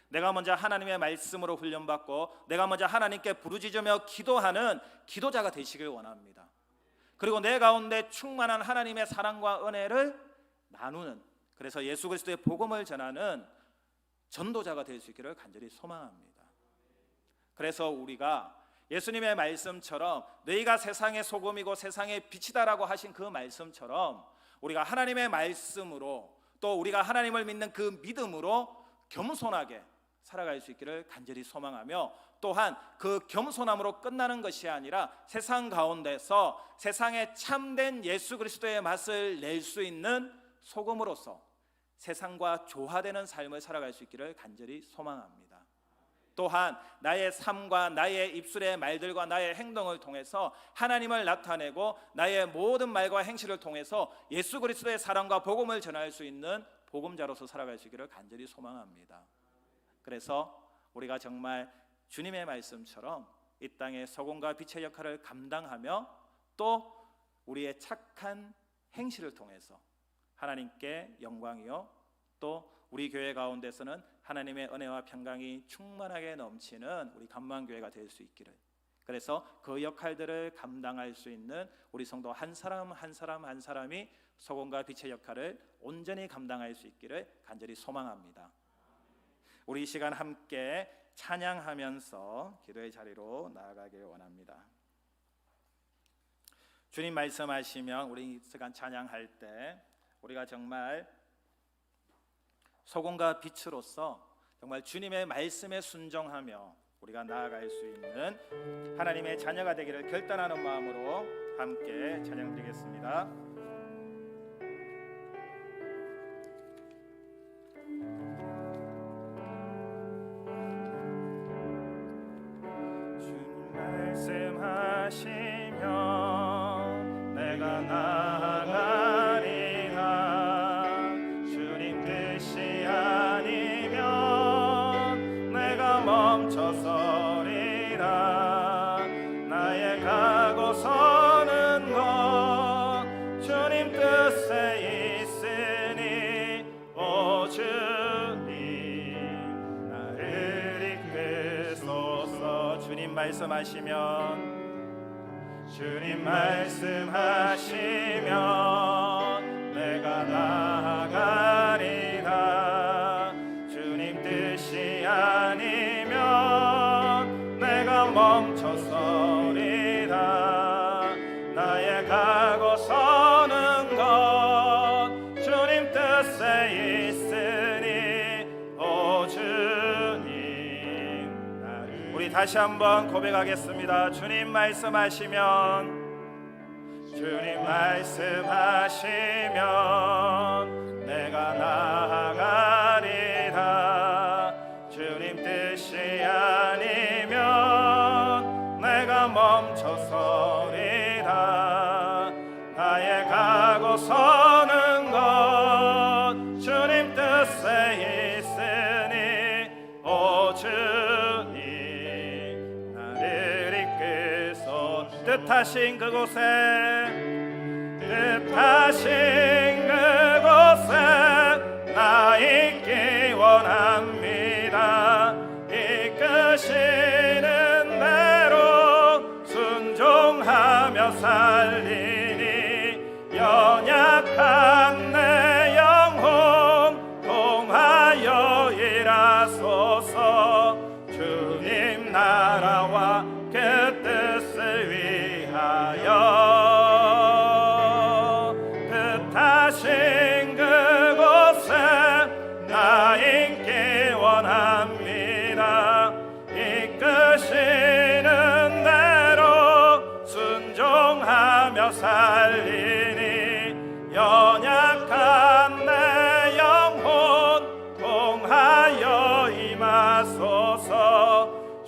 내가 먼저 하나님의 말씀으로 훈련받고 내가 먼저 하나님께 부르짖으며 기도하는 기도자가 되시길 원합니다. 그리고 내 가운데 충만한 하나님의 사랑과 은혜를 나누는, 그래서 예수 그리스도의 복음을 전하는 전도자가 될 수 있기를 간절히 소망합니다. 그래서 우리가 예수님의 말씀처럼 너희가 세상의 소금이고 세상의 빛이다라고 하신 그 말씀처럼 우리가 하나님의 말씀으로 또 우리가 하나님을 믿는 그 믿음으로 겸손하게 살아갈 수 있기를 간절히 소망하며, 또한 그 겸손함으로 끝나는 것이 아니라 세상 가운데서 세상에 참된 예수 그리스도의 맛을 낼 수 있는 소금으로서 세상과 조화되는 삶을 살아갈 수 있기를 간절히 소망합니다. 또한 나의 삶과 나의 입술의 말들과 나의 행동을 통해서 하나님을 나타내고 나의 모든 말과 행실을 통해서 예수 그리스도의 사랑과 복음을 전할 수 있는 복음자로서 살아갈 수 있기를 간절히 소망합니다. 그래서 우리가 정말 주님의 말씀처럼 이 땅의 소금과 빛의 역할을 감당하며 또 우리의 착한 행실을 통해서 하나님께 영광이요 또 우리 교회 가운데서는 하나님의 은혜와 평강이 충만하게 넘치는 우리 감망교회가 될 수 있기를, 그래서 그 역할들을 감당할 수 있는 우리 성도 한 사람 한 사람 한 사람이 소금과 빛의 역할을 온전히 감당할 수 있기를 간절히 소망합니다. 우리 이 시간 함께 찬양하면서 기도의 자리로 나아가길 원합니다. 주님 말씀하시면 우리 이 시간 찬양할 때 우리가 정말 소금과 빛으로서 정말 주님의 말씀에 순종하며 우리가 나아갈 수 있는 하나님의 자녀가 되기를 결단하는 마음으로 함께 찬양드리겠습니다. 주님 말씀하시면 내가 나아가리라. 주님 뜻이 아니면 내가 멈춰서리라. 나의 가고 서는 것 주님 뜻에 있으니 오 주님 나를 이끄소서. 주님 말씀하시면 내가 나아가리라. 주님 뜻이 아니면 내가 멈춰서리라. 나의 가고 서는 것 주님 뜻에 있으니 오 주님 나를. 우리 다시 한번 고백하겠습니다. 주님 말씀하시면 내가 나아가리라. 주님 뜻이 아니면 내가 멈춰서리라. 나의 가고 서는 것 주님 뜻에 있으니 오 주님 나를 이끄소. 뜻하신 그곳에 나 있기 원합니다. 이끄시는 대로 순종하며 살리니 연약한 내 영혼 통하여 일하소서. 주님 나라와 그 뜻을 위하여 뜻하신 그곳에 나 있기 원합니다. 이끄시는 대로 순종하며 살리니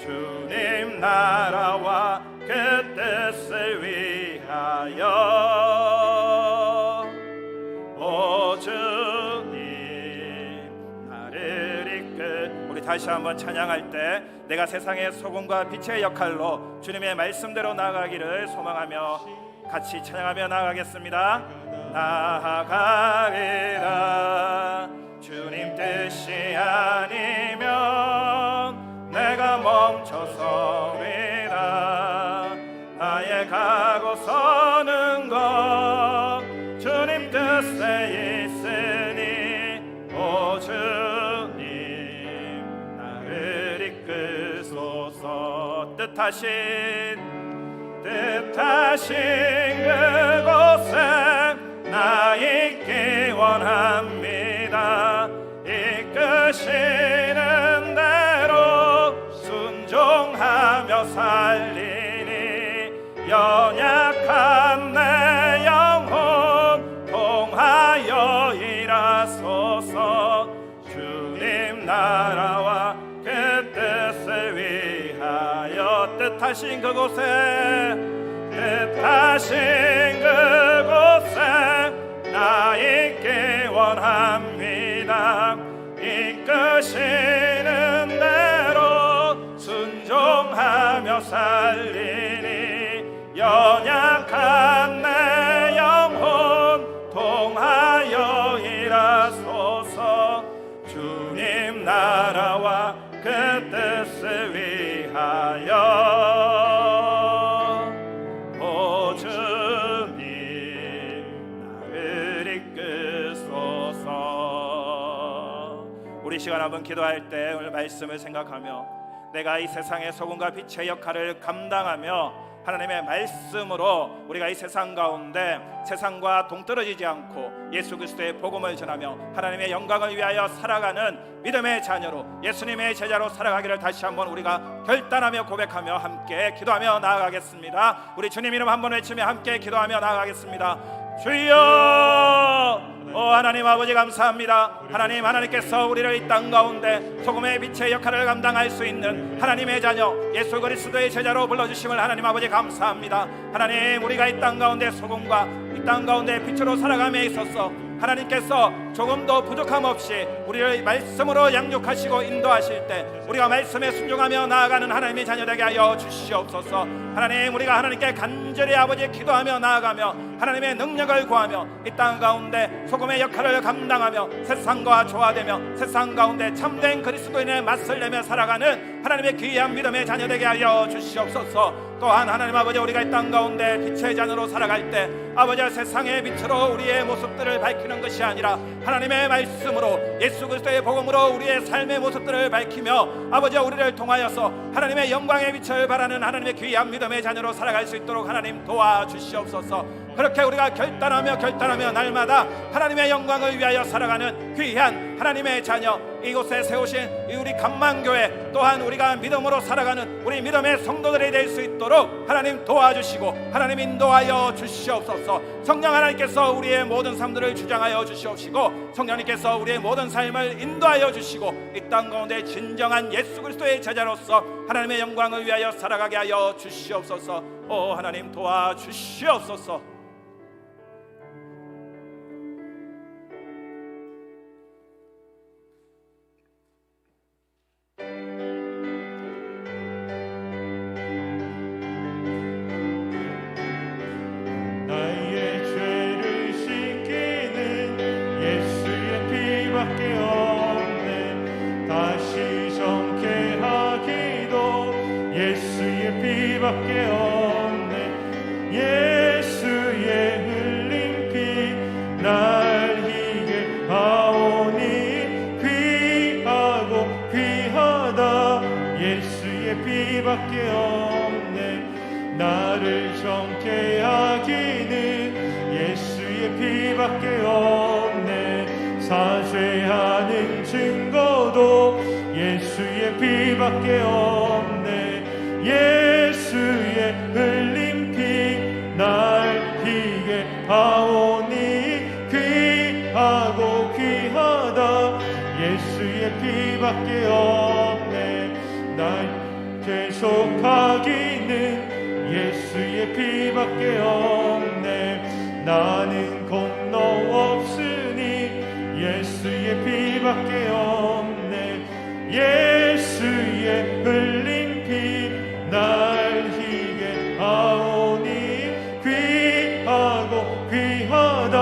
주님 나라와 그 뜻을 위하여 오 주님 나를 이끌. 우리 다시 한번 찬양할 때 내가 세상의 소금과 빛의 역할로 주님의 말씀대로 나아가기를 소망하며 같이 찬양하며 나아가겠습니다. 나아가리라. 주님 뜻이 아니면 내가 멈춰서리라. 나의 가고 서는 것 주님 뜻에 있으니 오 주님 나를 이끌소서. 뜻하신 그곳에 나 있기 원합니다. 이끄시는 대로 순종하며 살리니 연약한 내 영혼 통하여 일하소서. 주님 나라와 그 뜻을 위하여 뜻하신 그곳에 나 있기 원합니다. 이끄시는 대로 순종하며 살리니 연약한 내 영혼 통하여 일하소서. 주님 나라와 그 뜻을 위하여 오 주님 나를 이끌소서. 우리 시간 한번 기도할 때 오늘 말씀을 생각하며 내가 이 세상의 소금과 빛의 역할을 감당하며 하나님의 말씀으로 우리가 이 세상 가운데 세상과 동떨어지지 않고 예수 그리스도의 복음을 전하며 하나님의 영광을 위하여 살아가는 믿음의 자녀로 예수님의 제자로 살아가기를 다시 한번 우리가 결단하며 고백하며 함께 기도하며 나아가겠습니다. 우리 주님 이름 한번 외치며 함께 기도하며 나아가겠습니다. 주여 오 하나님 아버지 감사합니다. 하나님께서 우리를 이 땅 가운데 소금의 빛의 역할을 감당할 수 있는 하나님의 자녀 예수 그리스도의 제자로 불러주심을 하나님 아버지 감사합니다. 하나님 우리가 이 땅 가운데 소금과 이 땅 가운데 빛으로 살아감에 있어서 하나님께서 조금도 부족함 없이 우리를 말씀으로 양육하시고 인도하실 때 우리가 말씀에 순종하며 나아가는 하나님의 자녀 되게 하여 주시옵소서. 하나님 우리가 하나님께 간절히 아버지 기도하며 나아가며 하나님의 능력을 구하며 이 땅 가운데 소금의 역할을 감당하며 세상과 조화되며 세상 가운데 참된 그리스도인의 맛을 내며 살아가는 하나님의 귀한 믿음의 자녀 되게 하여 주시옵소서. 또한 하나님 아버지 우리가 이 땅 가운데 빛의 자녀로 살아갈 때 아버지 세상의 빛으로 우리의 모습들을 밝히는 것이 아니라 하나님의 말씀으로 예수 그리스도의 복음으로 우리의 삶의 모습들을 밝히며 아버지 우리를 통하여서 하나님의 영광의 빛을 발하는 하나님의 귀한 믿음의 자녀로 살아갈 수 있도록 하나님 도와주시옵소서. 그렇게 우리가 결단하며 날마다 하나님의 영광을 위하여 살아가는 귀한 하나님의 자녀 이곳에 세우신 우리 감만교회 또한 우리가 믿음으로 살아가는 우리 믿음의 성도들이 될 수 있도록 하나님 도와주시고 하나님 인도하여 주시옵소서. 성령 하나님께서 우리의 모든 삶들을 주장하여 주시옵시고 성령님께서 우리의 모든 삶을 인도하여 주시고 이 땅 가운데 진정한 예수 그리스도의 제자로서 하나님의 영광을 위하여 살아가게 하여 주시옵소서. 오 하나님 도와주시옵소서. 밖에 없네. 예수의 흘린 피 날 희게 하오니 귀하고 귀하다. 예수의 피밖에 없네. 나를 정케 하기는 예수의 피밖에 없네. 사죄하는 증거도 예수의 피밖에 없네. 예수의 흘린 피 날 희게 하오니 귀하고 귀하다. 예수의 피밖에 없네. 날 계속하기는 예수의 피밖에 없네. 나는 공로 없으니 예수의 피밖에 없네. 예수의 흘린 피 날 희게 하오니 귀하고 귀하다.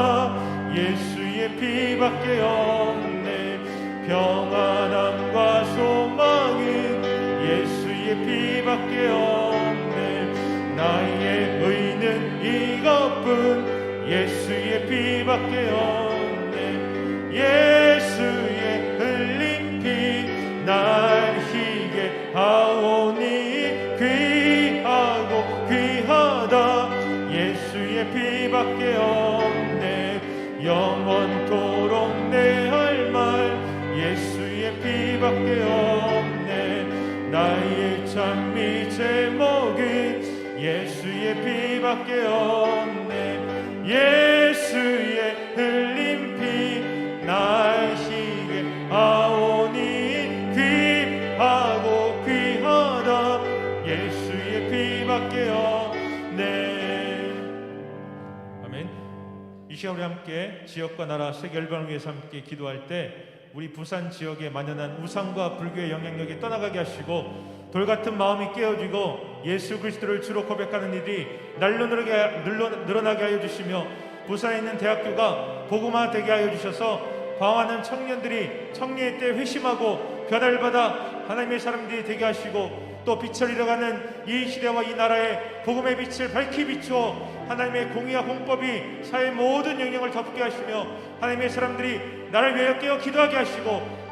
예수의 피밖에 없네. 평안함과 소망은 예수의 피밖에 없네. 나의 의는 이것뿐 예수의 피밖에 없네. 예수의 흘린 피 날 희게 하오니 귀하고 귀하다. 예수의 피밖에 없네. 영원토록 내 할 말 예수의 피밖에 없네. 나의 찬미 제목은 예수의 피밖에 없네. 예수의 흘린 피 날 희게 하오니 귀하고 귀하다. 예수의 피밖에 없네. 아멘. 이 시간 우리 함께 지역과 나라 세계 열방을 위해서 함께 기도할 때 우리 부산 지역에 만연한 우상과 불교의 영향력이 떠나가게 하시고 돌같은 마음이 깨어지고 예수 그리스도를 주로 고백하는 일이 날로 늘어나게 하여 주시며 부산에 있는 대학교가 복음화 되게 하여 주셔서 방황하는 청년들이 청리의 때 회심하고 변화를 받아 하나님의 사람들이 되게 하시고 또 빛을 잃어가는 이 시대와 이 나라에 복음의 빛을 밝히 비추어 하나님의 공의와 공법이 사회의 모든 영역을 덮게 하시며 하나님의 사람들이 나를 위하여 깨어 기도하게 하시고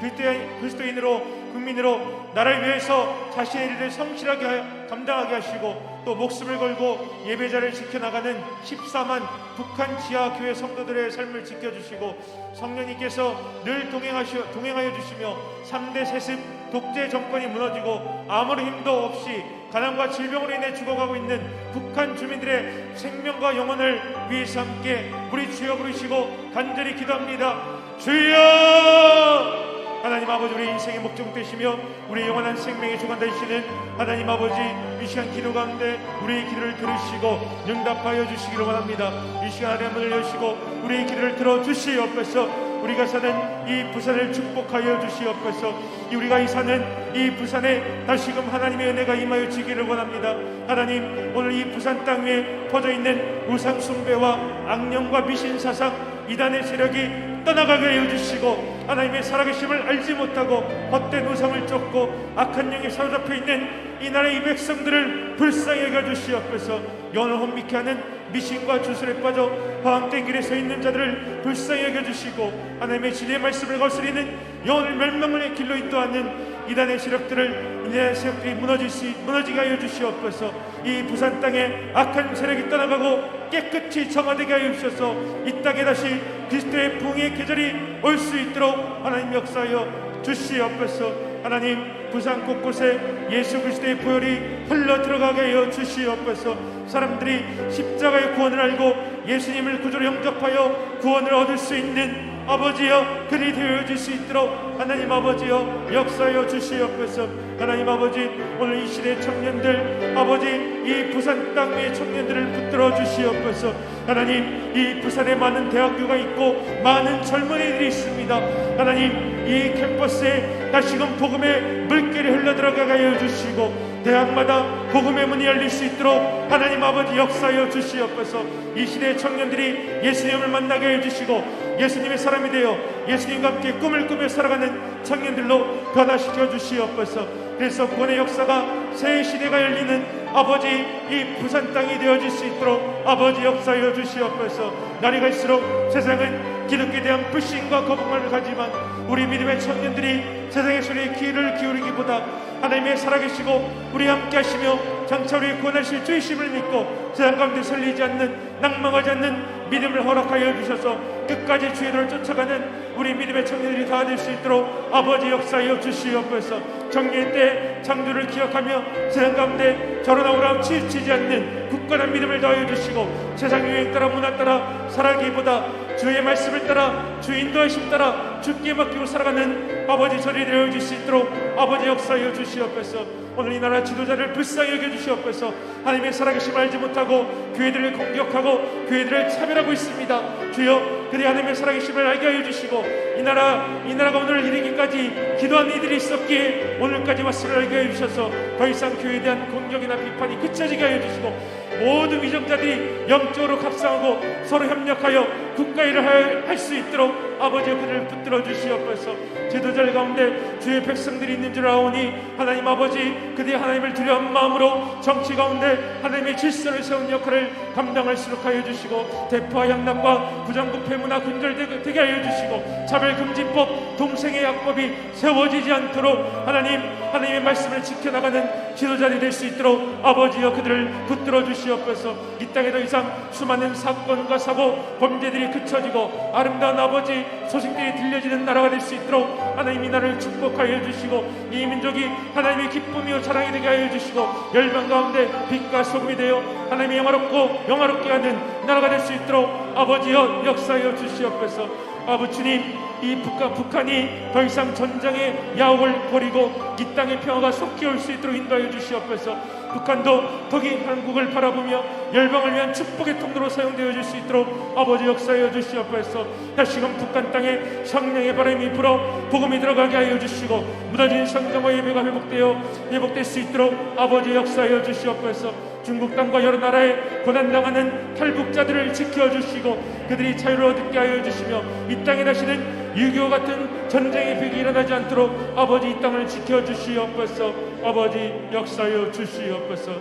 그리스도인으로 국민으로 나를 위해서 자신의 일을 성실하게 감당하게 하시고 또 목숨을 걸고 예배자를 지켜나가는 14만 북한 지하교회 성도들의 삶을 지켜주시고 성령님께서 늘 동행하여 주시며 3대 세습 독재 정권이 무너지고 아무런 힘도 없이 가난과 질병으로 인해 죽어가고 있는 북한 주민들의 생명과 영혼을 위해서 함께 우리 주여 부르시고 간절히 기도합니다. 주여! 하나님 아버지, 우리 인생의 목적 되시며 우리 영원한 생명의 주관 되시는 하나님 아버지, 이 시간 기도 가운데 우리의 기도를 들으시고 응답하여 주시기를 원합니다. 이 시간 하나님 문을 여시고 우리의 기도를 들어주시옵소서. 우리가 사는 이 부산을 축복하여 주시옵소서. 우리가 사는 이 부산에 다시금 하나님의 은혜가 임하여 지기를 원합니다. 하나님, 오늘 이 부산 땅 위에 퍼져있는 우상 숭배와 악령과 미신 사상 이단의 세력이 떠나가게 하여 주시고 하나님의 살아계심을 알지 못하고 헛된 우상을 쫓고 악한 영에 사로잡혀 있는 이 나라의 이 백성들을 불쌍히 여겨 주시옵소서. 영혼을 혼미케 하는 미신과 주술에 빠져 방황된 길에 서 있는 자들을 불쌍히 여겨 주시고 하나님의 진리의 말씀을 거스리는 영혼을 멸망의 길로 인도하는 이단의 세력들을 이단의 세력들이 무너지게 하여 주시옵소서. 이 부산 땅에 악한 세력이 떠나가고 깨끗이 정화되게 하여 주셔서 이 땅에 다시 그리스도의 부흥의 계절이 올 수 있도록 하나님 역사하여 주시옵소서. 하나님, 부산 곳곳에 예수 그리스도의 보혈이 흘러 들어가게 하여 주시옵소서. 사람들이 십자가의 구원을 알고 예수님을 구주로 영접하여 구원을 얻을 수 있는 아버지여 그리 되어질 수 있도록 하나님 아버지여 역사하여 주시옵소서. 하나님 아버지, 오늘 이 시대 청년들 아버지, 이 부산 땅 위의 청년들을 붙들어 주시옵소서. 하나님, 이 부산에 많은 대학교가 있고 많은 젊은이들이 있습니다. 하나님, 이 캠퍼스에 다시금 복음의 물결이 흘러들어가게 하여 주시고 대학마다 복음의 문이 열릴 수 있도록 하나님 아버지 역사하여 주시옵소서. 이 시대의 청년들이 예수님을 만나게 하여 주시고 예수님의 사람이 되어 예수님과 함께 꿈을 꾸며 살아가는 청년들로 변화시켜 주시옵소서. 그래서 구원의 역사가 새 시대가 열리는 아버지 이 부산 땅이 되어질 수 있도록 아버지 역사하여 주시옵소서. 날이 갈수록 세상은 기독교에 대한 불신과 거부감을 가지만 우리 믿음의 청년들이 세상의 소리에 귀를 기울이기보다 하나님의 살아계시고 우리 함께 하시며 장차 우리를 구원하실 주이심을 믿고 세상 가운데 설리지 않는 낭망하지 않는 믿음을 허락하여 주셔서 끝까지 주의 도를 쫓아가는 우리 믿음의 청년들이 다 될 수 있도록 아버지 역사하여 주시옵소서. 정리의 때 창조를 기억하며 세상 가운데 저런 아우람 치우치지 않는 굳건한 믿음을 더하여 주시고 세상 유행 따라 문화 따라 살아가기보다 주의 말씀을 따라 주의 인도하심 따라 주께 맡기고 살아가는 아버지 저리 되어 주실 수 있도록 아버지 역사하여 주시옵소서. 오늘 이 나라 지도자를 불쌍히 여겨 주시옵소서. 하나님의 살아계심을 알지 못하고 교회들을 공격하고 교회들을 차별하고 있습니다. 주여 그들이 하나님의 살아계심을 알게 하여 주시고 이 나라가 오늘 이르기까지 기도한 이들이 있었기에 오늘까지 왔음을 알게 하여 주셔서 더 이상 교회에 대한 공격이나 비판이 그쳐지게 하여 주시고 모든 위정자들이 영적으로 합상하고 서로 협력하여 국가일을 할 수 있도록 아버지 그들을 붙들어 주시옵소서. 지도자들 가운데 주의 백성들이 있는 줄 아오니 하나님 아버지 그들이 하나님을 두려운 마음으로 정치 가운데 하나님의 질서를 세운 역할을 감당할 수 있도록 하여 주시고 대포와 양남과 부정부패 문화 근절되게 하여 주시고 차별금지법 동생의 약법이 세워지지 않도록 하나님의 말씀을 지켜나가는 지도자들이 될 수 있도록 아버지여 그들을 붙들어 주시옵소서. 이 땅에 더 이상 수많은 사건과 사고 범죄들이 그쳐지고 아름다운 아버지 소식들이 들려지는 나라가 될 수 있도록 하나님 이 나라를 축복하여 주시고 이 민족이 하나님의 기쁨이요 자랑이 되게 하여 주시고 열방 가운데 빛과 소금이 되어 하나님의 영화롭게 하는 나라가 될 수 있도록 아버지여 역사하여 주시옵소서. 아버지 주님 이 북한이 더 이상 전쟁의 야옥을 버리고 이 땅의 평화가 속히 올 수 있도록 인도하여 주시옵소서. 북한도 더기 한국을 바라보며 열방을 위한 축복의 통로로 사용되어 줄 수 있도록 아버지 역사하여 주시옵소서. 다시금 북한 땅에 성령의 바람이 불어 복음이 들어가게 하여 주시고 무너진 성경과 예배가 회복될 수 있도록 아버지 역사하여 주시옵소서. 중국 땅과 여러 나라에 고난당하는 탈북자들을 지켜주시고 그들이 자유를 얻게 하여 주시며 이 땅에 다시는 6.25 같은 전쟁의 벽이 일어나지 않도록 아버지 이 땅을 지켜주시옵소서. 아버지 역사하여 주시옵소서.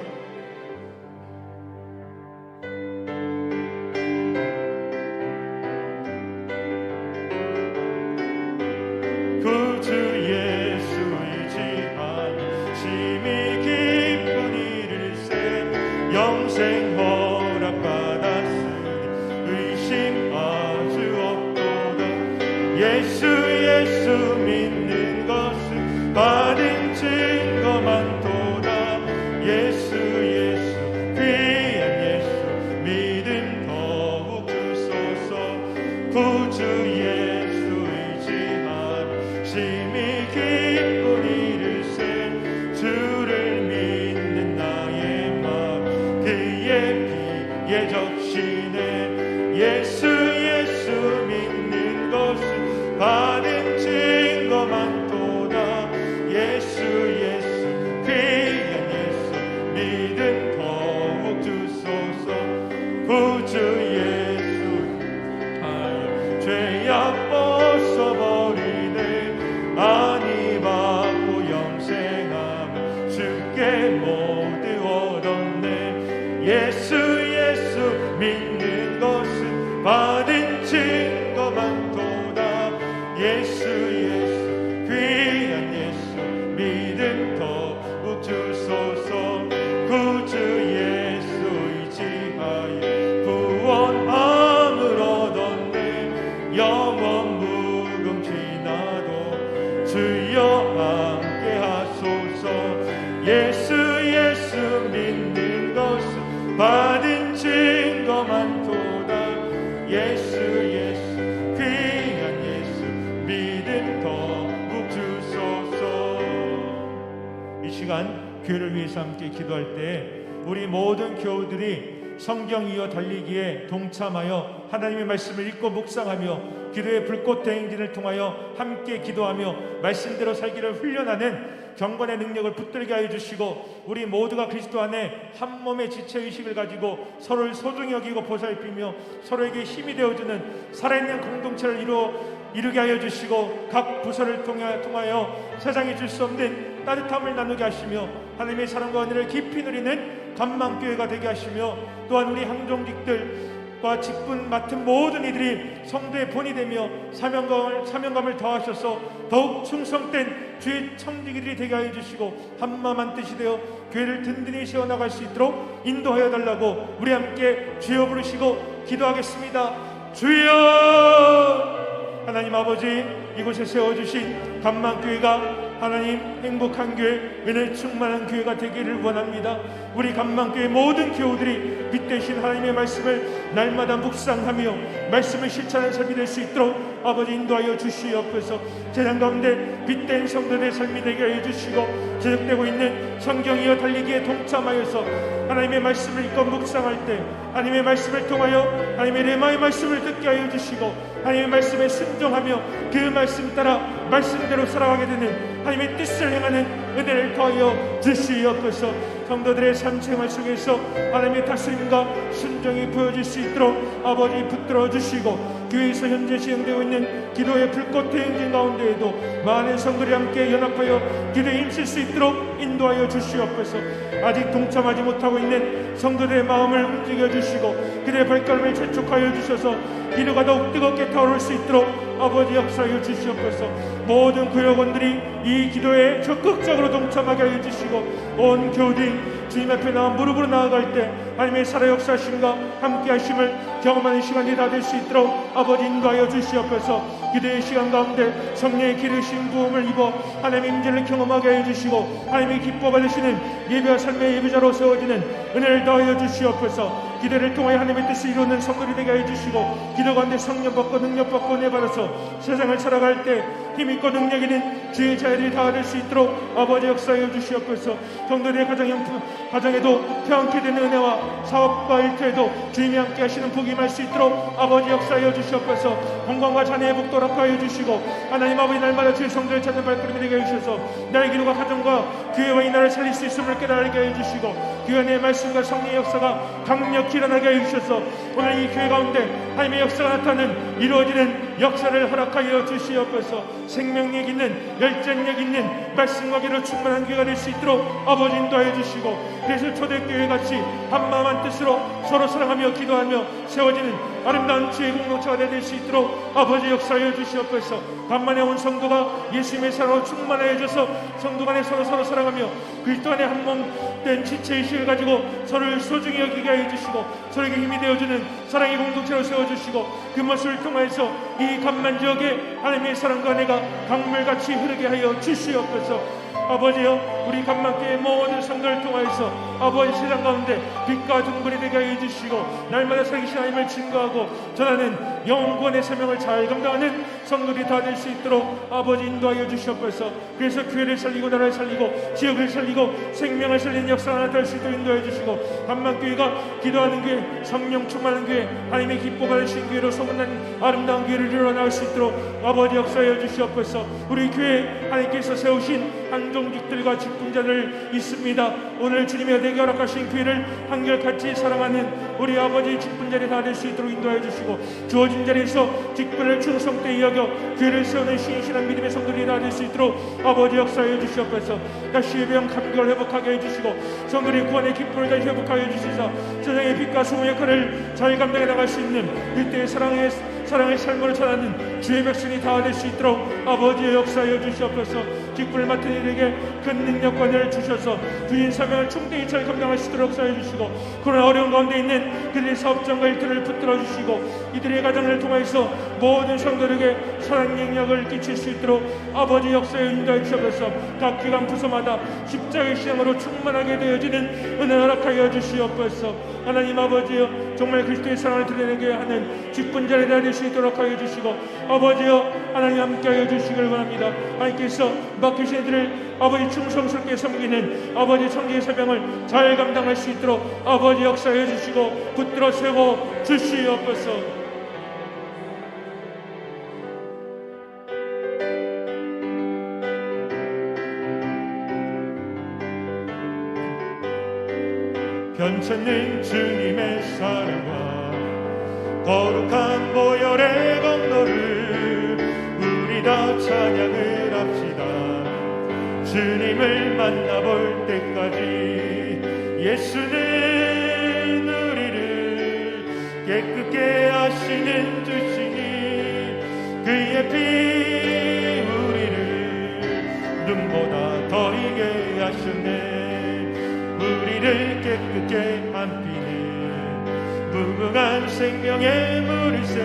구주 예수 의지하니 심히 기쁜 일일세 영생 허락받았으니 의심 아주 없도다. 예수 믿는 것은 받은 증거 많도다. 예수 귀한 예수 믿음 더욱 주소서. 구주 예수 의지하니 심히 기쁜 일일세 주를 믿는 나의 마음 그의 피에 적시네. 예수 믿는 것은 받은 증거 많도다. 예수 귀한 예수 믿음 더욱 주소서. 구주 예수 죄악 벗어버리네. 안위 받고 영생함을 주께 모두 얻었네. 예수 믿는 것은 받은 증거 많도다. 예수 귀한 예수 믿음 더욱 주소서. 구주 예수 의지하여 구원함을 얻었네. 영원 무궁 지나도 주여 함께 하소서. 예수 믿는 것은 받은 증거 많도다. 예수 귀한 예수 믿음 더욱 주소서. 이 시간 교회를 위해서 함께 기도할 때 우리 모든 교우들이 성경 이어 달리기에 동참하여 하나님의 말씀을 읽고 묵상하며 기도의 불꽃 대행진을 통하여 함께 기도하며 말씀대로 살기를 훈련하는 경건의 능력을 붙들게 하여 주시고 우리 모두가 그리스도 안에 한 몸의 지체의식을 가지고 서로를 소중히 여기고 보살피며 서로에게 힘이 되어주는 살아있는 공동체를 이루게 하여 주시고 각 부서를 통하여 세상에 줄 수 없는 따뜻함을 나누게 하시며 하나님의 사랑과 은혜를 깊이 누리는 감망교회가 되게 하시며 또한 우리 항종직들과 직분 맡은 모든 이들이 성도의 본이 되며 사명감을 더하셔서 더욱 충성된 주의 청지기들이 되게 하여 주시고 한마음 한뜻이 되어 교회를 든든히 세워나갈 수 있도록 인도하여 달라고 우리 함께 주여 부르시고 기도하겠습니다. 주여 하나님 아버지, 이곳에 세워주신 감망교회가 하나님 행복한 교회, 은혜 충만한 교회가 되기를 원합니다. 우리 감망교회 모든 교우들이 빛 대신 하나님의 말씀을 날마다 묵상하며 말씀을 실천하는 삶이 될 수 있도록 아버지 인도하여 주시옵소서. 재단 가운데 빛된 성도들의 삶이 되게 하여 주시고, 제작되고 있는 성경이여 달리기에 동참하여서 하나님의 말씀을 읽고 묵상할 때 하나님의 말씀을 통하여 하나님의 레마의 말씀을 듣게 하여 주시고, 하나님의 말씀에 순종하며 그 말씀 따라 말씀대로 살아가게 되는 하나님의 뜻을 행하는 은혜를 더하여 주시옵소서. 성도들의 삶 생활 속에서 하나님의 다스림과 순종이 보여질 수 있도록 아버지 붙들어 주시고, 교회에서 현재 시행되고 있는 기도의 불꽃 행진 가운데에도 많은 성도들이 함께 연합하여 기도에 힘쓸 수 있도록 인도하여 주시옵소서. 아직 동참하지 못하고 있는 성도들의 마음을 움직여 주시고, 그들의 발걸음을 재촉하여 주셔서 기도가 더욱 뜨겁게 타오를 수 있도록 아버지 역사하여 주시옵소서. 모든 구역원들이 이 기도에 적극적으로 동참하게 하여 주시고, 온 교우들이 주님 앞에 나와 무릎으로 나아갈 때 하나님의 살아 역사하심과 함께 하심을 경험하는 시간이 다 될 수 있도록 아버지 인도하여 주시옵소서. 기도의 시간 가운데 성령의 기르신 부음을 입어 하나님의 임재를 경험하게 하여 주시고, 하나님의 기뻐 받으시는 예배와 삶의 예배자로 세워지는 은혜를 더하여 주시옵소서. 기도를 통하여 하나님의 뜻을 이루는 성도들이 되게 하여 주시고, 기도 가운데 성령 받고 능력 받고 은혜 받아서 세상을 살아갈 때 힘있고 능력 있는 주의 자유를 다할 수 있도록 아버지 역사하여 주시옵소서. 성도들의 가정에도 평안케 되는 은혜와 사업과 일터에도 주님이 함께 하시는 복이 임할 수 있도록 아버지 역사하여 주시옵소서. 건강과 자녀의 복도 허락하여 주시고, 하나님 아버지 날마다 주의 성도를 찾는 발걸음이 되게 해주셔서 나의 기도가 가정과 교회와 이 나라를 살릴 수 있음을 깨달게 해주시고, 교회 안의 말씀과 성령의 역사가 강력히 일어나게 해주셔서 오늘 이 교회 가운데 하나님의 역사가 나타나는 이루어지는 역사를 허락하여 주시옵소서. 생명력 있는 열정력 있는 말씀과 기로 충만한 교회가 될 수 있도록 아버지 인도하여 주시고, 그래서 초대교회 같이 한마음 한뜻으로 서로 사랑하며 기도하며 세워지는 아름다운 주의 공동체가 될 수 있도록 아버지 역사하여 주시옵소서. 간만에 온 성도가 예수님의 사랑으로 충만하여 줘서 성도 간에 서로 사랑하며 그리스도 안에 한 몸된 지체의식을 가지고 서로를 소중히 여기게 하여 주시고, 서로에게 힘이 되어주는 사랑의 공동체로 세워주시고, 그 모습을 통해서 이 간만 지역에 하나님의 사랑과 은혜가 강물같이 흐르게 하여 주시옵소서. 아버지여, 우리 간만교회 모든 성도를 통하여서 아버지 세상 가운데 빛과 등불이 되게 하여 주시고, 날마다 살기신 하나님을 증거하고 전하는 영원의 사명을 잘 감당하는 성도들이 다 될 수 있도록 아버지 인도하여 주시옵소서. 그래서 교회를 살리고 나라를 살리고 지역을 살리고 생명을 살리는 역사가 나타날 수 있도록 인도하여 주시고, 간만교회가 기도하는 교회, 성령 충만한 교회, 하나님의 기뻐 받으신 교회로 소문난 아름다운 교회를 이루어나갈 수 있도록 아버지 역사하여 주시옵소서. 우리 교회 하나님께서 세우신 한종직들과 직분자들 있습니다. 오늘 주님의 내게 허락하신 교회를 한결같이 사랑하는 우리 아버지 직분자들이 다 될 수 있도록 인도하여 주시고, 주어진 자리에서 직분을 충성되이 여겨 교회를 세우는 신실한 믿음의 성도들이 다 될 수 있도록 아버지 역사하여 주시옵소서. 다시 예배한 감격을 회복하게 해주시고, 성도들의 구원의 기쁨을 다시 회복하여 주시사 세상의 빛과 소금의 역할을 잘 감당해 나갈 수 있는 그때의 사랑의 삶으로 전하는 주의 백성이 다 될 수 있도록 아버지의 역사하여 주시옵소서. 직분을 맡은 이들에게 큰 능력과 은혜를 주셔서 주인 사명을 충분히 잘 감당할 수 있도록 역사해 주시고, 그러나 어려운 가운데 있는 그들의 사업장과 일터를 붙들어 주시고, 이들의 가정을 통해서 모든 성도들에게 사랑 영향을 끼칠 수 있도록 아버지 역사에 인도해 주셔서 각 기관 부서마다 십자가의 시장으로 충만하게 되어지는 은혜 허락하여 주시옵소서. 하나님 아버지여, 정말 그리스도의 사랑을 드러내게 하는 직분자를 다 될 수 있도록 하여 주시고, 아버지여 하나님 함께하여 주시길 원합니다. 하나님께서 맡기신 이들을 아버지 충성스럽게 섬기는 아버지 청지의 사명을 잘 감당할 수 있도록 아버지 역사해 주시고 붙들어 세워 주시옵소서. 변천는 주님의 사랑과 거룩한 보혈의 공로를 우리 다 찬양을 합시다. 주님을 만나볼 때까지 예수는 우리를 깨끗게 하시는 주시니, 그의 피 우리를 눈보다 더 희게 하셨네. 우리를 깨끗게 안 피는 무궁한 생명의 물새,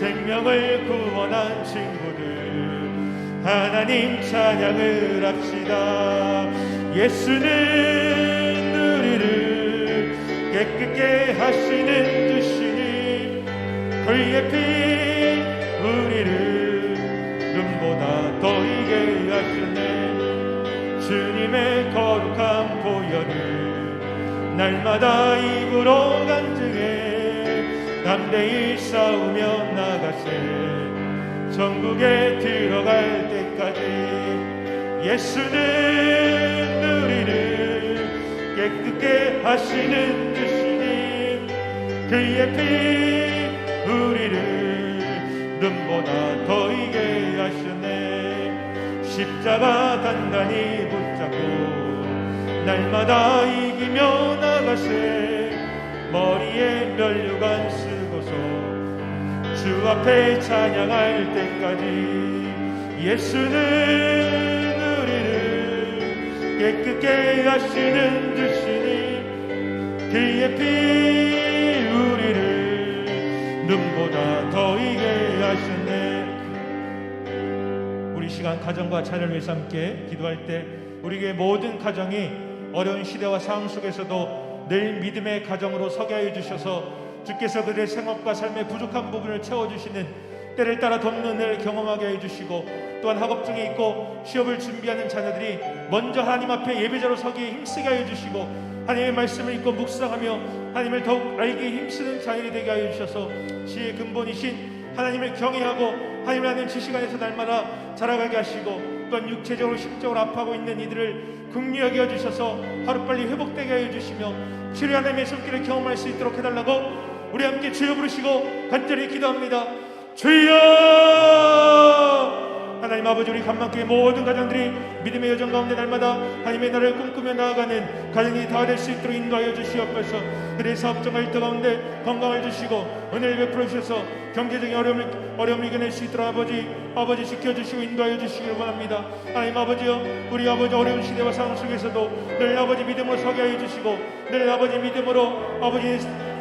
생명을 구원한 친구들 하나님 찬양을 합시다. 예수는 우리를 깨끗게 하시는 주시니 그의 피 우리를 눈보다 더이게 하시네. 주님의 거룩한 보혈을 날마다 입으로 간증해 담대히 싸우며 나가세. 천국에 들어갈 때까지 예수는 우리를 깨끗게 하시는 주시니 그의 피 우리를 눈보다 더이게 하시네. 십자가 단단히 붙잡고 날마다 이기며 나가세. 머리에 면류관 쓰고서 주 앞에 찬양할 때까지 예수는 우리를 깨끗게 하시는 주시니 그의 피 우리를 눈보다 더이게 하시네. 우리 시간 가정과 자녀를 위해서 함께 기도할 때 우리에게 모든 가정이 어려운 시대와 상황 속에서도 늘 믿음의 가정으로 서게 하여 주셔서 주께서 그들의 생업과 삶의 부족한 부분을 채워주시는 때를 따라 돕는 은혜를 경험하게 해주시고, 또한 학업 중에 있고 취업을 준비하는 자녀들이 먼저 하나님 앞에 예배자로 서기에 힘쓰게 하여 주시고, 하나님의 말씀을 읽고 묵상하며 하나님을 더욱 알기에 힘쓰는 자녀이 되게 하여 주셔서 지혜의 근본이신 하나님을 경외하고 하나님을 아는 지식 안에서 날마다 자라가게 하시고, 또한 육체적으로 심적으로 아파하고 있는 이들을 긍휼하게 해주셔서 하루빨리 회복되게 하여 주시며 치료 하나님의 손길을 경험할 수 있도록 해달라고 우리 함께 주여 부르시고 간절히 기도합니다. 주여! 하나님 아버지, 우리 간만교회 모든 가정들이 믿음의 여정 가운데 날마다 하나님의 나라를 꿈꾸며 나아가는 가정이 다 될 수 있도록 인도하여 주시옵소서. 그들의 사업정과 일터 가운데 건강을 주시고 은혜를 베풀어 주셔서 경제적인 어려움을 이겨낼 수 있도록 아버지 지켜주시고 인도하여 주시길 원합니다. 하나님 아버지여, 우리 아버지 어려운 시대와 상황 속에서도 늘 아버지 믿음으로 서게 하여 주시고 늘 아버지 믿음으로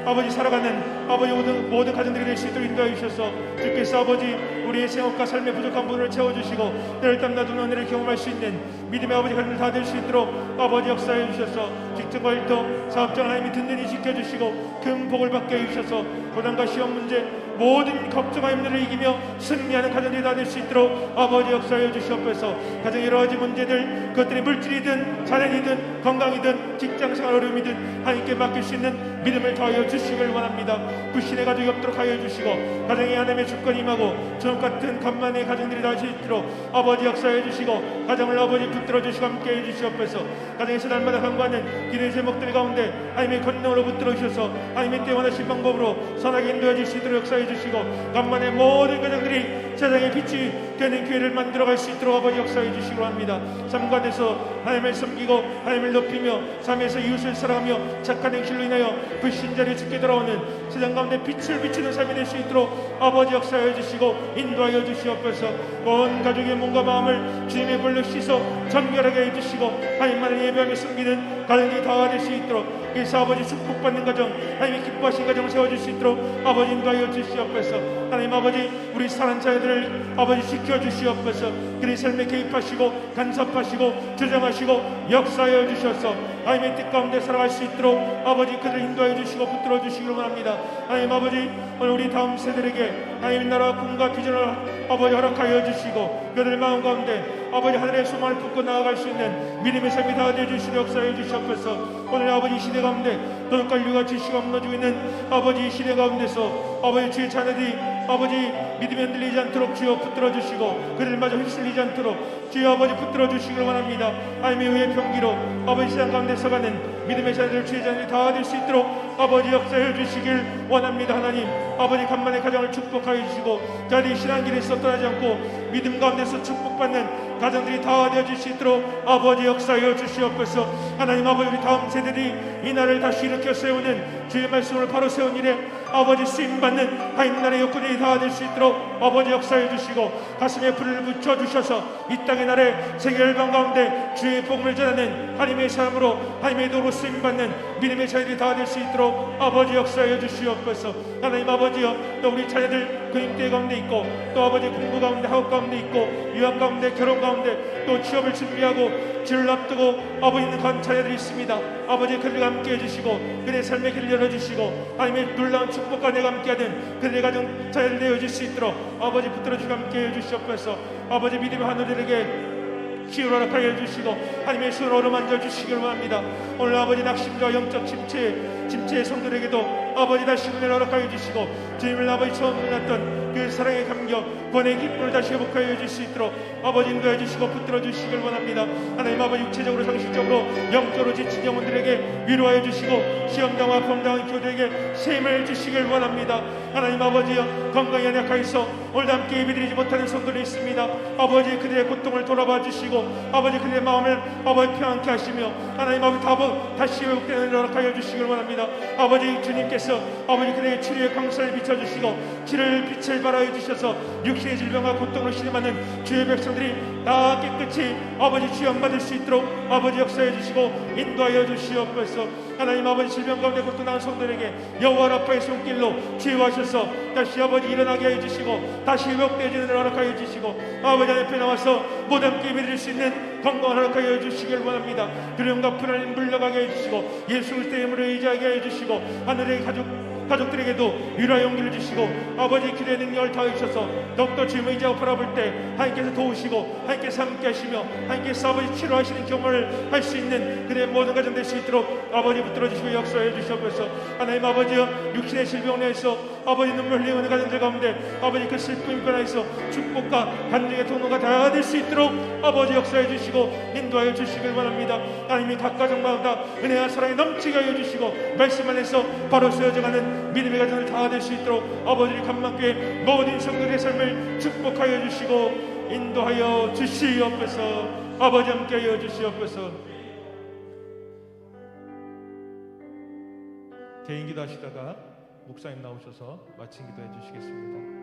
아버지 살아가는 아버지 모든 가정들이 될 수 있도록 인도하여 주셔서 주께서 아버지 우리의 생업과 삶의 부족한 부분을 채워주시고 늘 땀나두는 은혜를 경험할 수 있는 믿음의 아버지 가정들 다 될 수 있도록 아버지 역사해 주셔서 직장과 일터 사업장 하나님이 든든히 지켜주시고 큰 복을 받게 해주셔서 고난과 시험 문제 모든 걱정과 힘들을 이기며 승리하는 가정들이 다 될 수 있도록 아버지 역사해 주시옵소서. 가정의 여러 가지 문제들, 그것들이 물질이든 자녀이든 건강이든 직장생활 어려움이든 하나님께 맡길 수 있는 믿음을 더하여 주시길 원합니다. 불신의 가족이 없도록 하여 주시고 가정에 하나님의 주권이 임하고 저녁 같은 간만의 가정들이 다 될 수 있도록 아버지 역사해 주시고 가정을 아버지 붙들어 주시고 함께 해 주시옵소서. 가정에서 날마다 간구하는 기도의 제목들 가운데 하나님의 권능으로 붙들어 주셔서 하나님의 때 원하신 방법으로 선하게 인도해 주실 수 있도록 역사해 주시고 간만의 모든 가정들이 세상의 빛이 되는 교회를 만들어갈 수 있도록 아버지 역사해 주시기로 합니다. 삶 가운데서 하나님을 섬기고 하나님을 높이며 삶에서 이웃을 사랑하며 착한 행실로 인하여 불신자를 죽게 돌아오는 세상 가운데 빛을 비추는 삶이 될 수 있도록 아버지 역사해 주시고 인도하여 주시옵소서. 온 가족의 몸과 마음을 주님의 불로 씻어 정결하게 해주시고 하나님만을 예배하며 섬기는 가정이 다 될 수 있도록, 그래서 아버지 축복받는 가정, 하나님이 기뻐하신 가정을 세워줄 수 있도록 아버지 인도하여 주시옵소서. 하나님 아버지, 우리 사랑하는 자녀들을 아버지 지켜주시옵소서. 그의 삶에 개입하시고 간섭하시고 조정하시고 역사하여 주셔서 하나님의 뜻 가운데 살아갈 수 있도록 아버지 그들을 인도하여 주시고 붙들어 주시기를 원합니다. 하나님 아버지, 오늘 우리 다음 세대에게 하나님의 나라와 꿈과 비전을 아버지 허락하여 주시고 그들 마음 가운데 아버지 하늘의 소망을 품고 나아갈 수 있는 믿음의 삶이 다 되어주시도록 역사해 주시옵소서. 오늘 아버지 시대 가운데 도둑과 유가 지시가 무너지고 있는 아버지 시대 가운데서 아버지 주의 자녀들이 아버지 믿음에 흔들리지 않도록 주여 붙들어 주시고 그들마저 휩쓸리지 않도록 주여 아버지 붙들어 주시길 원합니다. 하나님의 의의 평기로 아버지 시장 가운데 서가는 믿음의 자녀들 주의 자녀들이 다 될 수 있도록 아버지 역사해 주시길 원합니다. 하나님 아버지 간만의 가정을 축복하여 주시고 자리 신앙길에서 떠나지 않고 믿음 가운데서 축복받는 가정들이 다 되어질 수 있도록 아버지 역사하여 주시옵소서. 하나님 아버지, 우리 다음 세대들이 이 나라를 다시 일으켜 세우는 주의 말씀을 바로 세운 일에 아버지 쓰임받는 하나님 나라의 여건이 다 될 수 있도록 아버지 역사해 주시고 가슴에 불을 붙여주셔서 이 땅의 나라에 세계 열방 가운데 주의 복음을 전하는 하나님의 사람으로 하나님의 도로 쓰임받는 믿음의 자녀들이 다 될 수 있도록 아버지 역사해 주시옵소서. 하나님 아버지여, 또 우리 자녀들 근육대 가운데 있고 또 아버지 공부 가운데 학업 가운데 있고 유학 가운데 결혼 가운데 또 취업을 준비하고 길을 앞두고 아버지 있는 간 자녀들이 있습니다. 아버지 그들과 함께 해주시고 그들의 삶의 길을 열어주시고 하나님의 놀라운 축복과 내가 함께하는 그들의 가정 자녀들 되어질 수 있도록 아버지 붙들어주고 함께 해주시옵소서. 아버지 믿음의 하늘들에게 기회를 허락하여 주시고 하나님의 손을 어루만져 주시길 원합니다. 오늘 아버지 낙심과 영적 침체의 성도에게도 아버지 다시 은혜를 허락하여 주시고 주님을 아버지 처음 만났던 그 사랑의 감격 권의 기쁨을 다시 회복하여 줄 수 있도록 아버지 인도해 주시고 붙들어 주시길 원합니다. 하나님 아버지 육체적으로 상식적으로 영적으로 지친 영혼들에게 위로하여 주시고 시험당과 아픔당한 교대에게 셈을 주시길 원합니다. 하나님 아버지여 건강히 연약하여서 오늘도 함께 예배드리지 못하는 성도들이 있습니다. 아버지 그들의 고통을 돌아봐 주시고 아버지 그들의 마음을 아버지 평안케 하시며 하나님 아버지 다시 회복되는 은혜를 허락하여 주시길 원합니다. 아버지 주님께서 아버지 그들의 치료의 광선을 비춰주시고 치료의 빛을 발하여 주셔서 육신의 질병과 고통을 신음하는 주의 백성들이 다 깨끗이 아버지 치유받을 수 있도록 아버지 역사해 주시고 인도하여 주시옵소서. 하나님 아버지 질병 가운데 고통당한 성도들에게 여호와 라파의 손길로 치유하셔서 다시 아버지 일어나게 해 주시고 다시 회복되어지는 은혜를 허락하여 주시고 아버지 앞에 나와서 모든 함께 예배드릴 수 있는 건강을 허락하여 주시길 원합니다. 두려움과 불안을 물러가게 해주시고 예수 그리스도의 이름으로 의지하게 해주시고 하늘의 가족들에게도 위로와 용기를 주시고 아버지 기도의 능력을 더해주셔서 더욱더 주님을 의지하고 바라볼 때 하나님께서 도우시고 하나님께서 함께 하시며 하나님께서 아버지 치료하시는 경험을 할 수 있는 그들의 모든 가정 될 수 있도록 아버지 붙들어 주시고 역사해 주시옵소서. 하나님 아버지여 육신의 질병 내에서 아버지 눈물 흘리는 가정들 가운데 아버지 그 슬픔 변화에서 축복과 간증의 통로가 다 될 수 있도록 아버지 역사해 주시고 인도하여 주시길 원합니다. 하나님이 각 가정마다 은혜와 사랑이 넘치게 하여 주시고 말씀 안에서 바로 쓰여져가는 믿음의 가정을 다 될 수 있도록 아버지를 감망교회 모든 성도들의 삶을 축복하여 주시고 인도하여 주시옵소서. 아버지 함께하여 주시옵소서. 개인 기도하시다가 목사님 나오셔서 마친 기도해 주시겠습니다.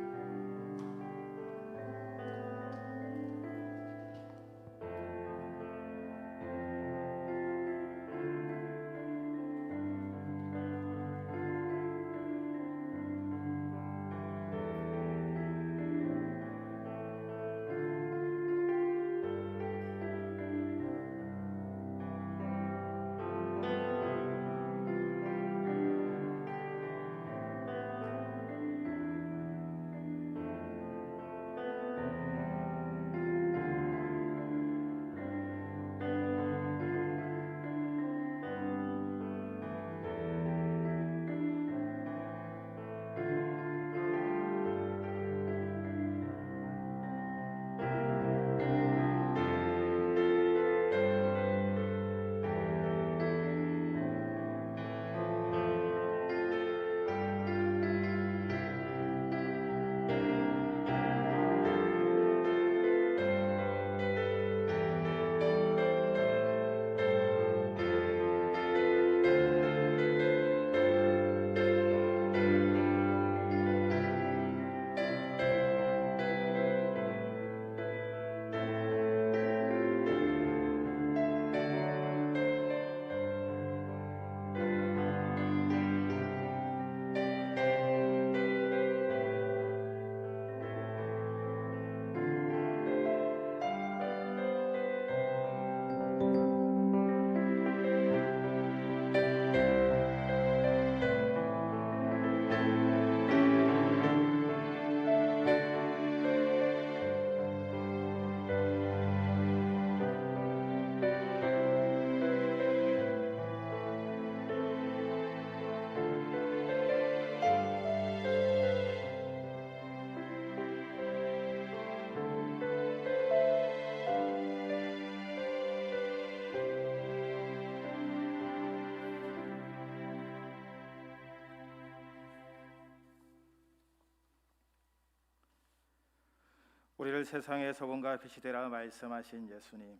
우리를 세상의 소금과 빛이 되라 말씀하신 예수님,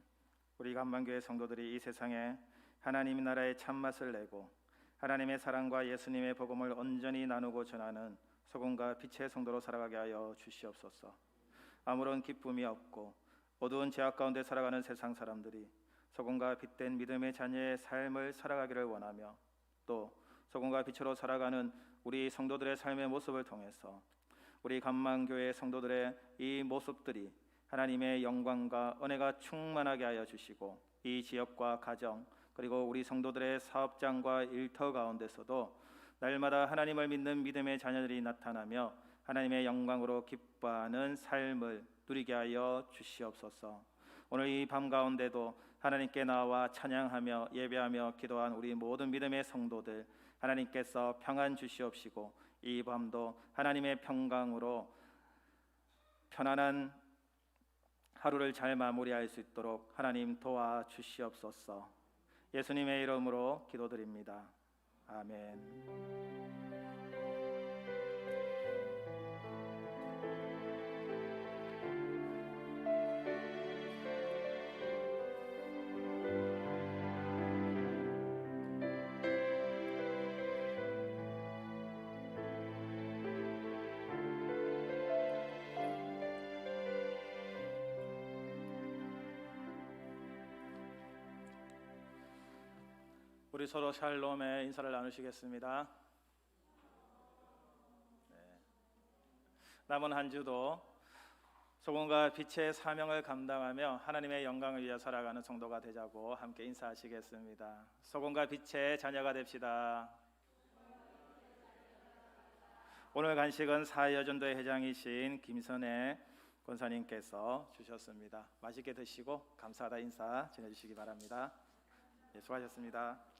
우리 감방교회 성도들이 이 세상에 하나님 나라의 참맛을 내고 하나님의 사랑과 예수님의 복음을 온전히 나누고 전하는 소금과 빛의 성도로 살아가게 하여 주시옵소서. 아무런 기쁨이 없고 어두운 죄악 가운데 살아가는 세상 사람들이 소금과 빛된 믿음의 자녀의 삶을 살아가기를 원하며 또 소금과 빛으로 살아가는 우리 성도들의 삶의 모습을 통해서 우리 감망교회 성도들의 이 모습들이 하나님의 영광과 은혜가 충만하게 하여 주시고 이 지역과 가정 그리고 우리 성도들의 사업장과 일터 가운데서도 날마다 하나님을 믿는 믿음의 자녀들이 나타나며 하나님의 영광으로 기뻐하는 삶을 누리게 하여 주시옵소서. 오늘 이 밤 가운데도 하나님께 나와 찬양하며 예배하며 기도한 우리 모든 믿음의 성도들 하나님께서 평안 주시옵시고 이 밤도 하나님의 평강으로 편안한 하루를 잘 마무리할 수 있도록 하나님 도와주시옵소서. 예수님의 이름으로 기도드립니다. 아멘. 우리 서로 샬롬의 인사를 나누시겠습니다. 남은 한 주도 소금과 빛의 사명을 감당하며 하나님의 영광을 위해 살아가는 성도가 되자고 함께 인사하시겠습니다. 소금과 빛의 자녀가 됩시다. 오늘 간식은 사여전도회 회장이신 김선혜 권사님께서 주셨습니다. 맛있게 드시고 감사하다 인사 전해주시기 바랍니다. 수고하셨습니다.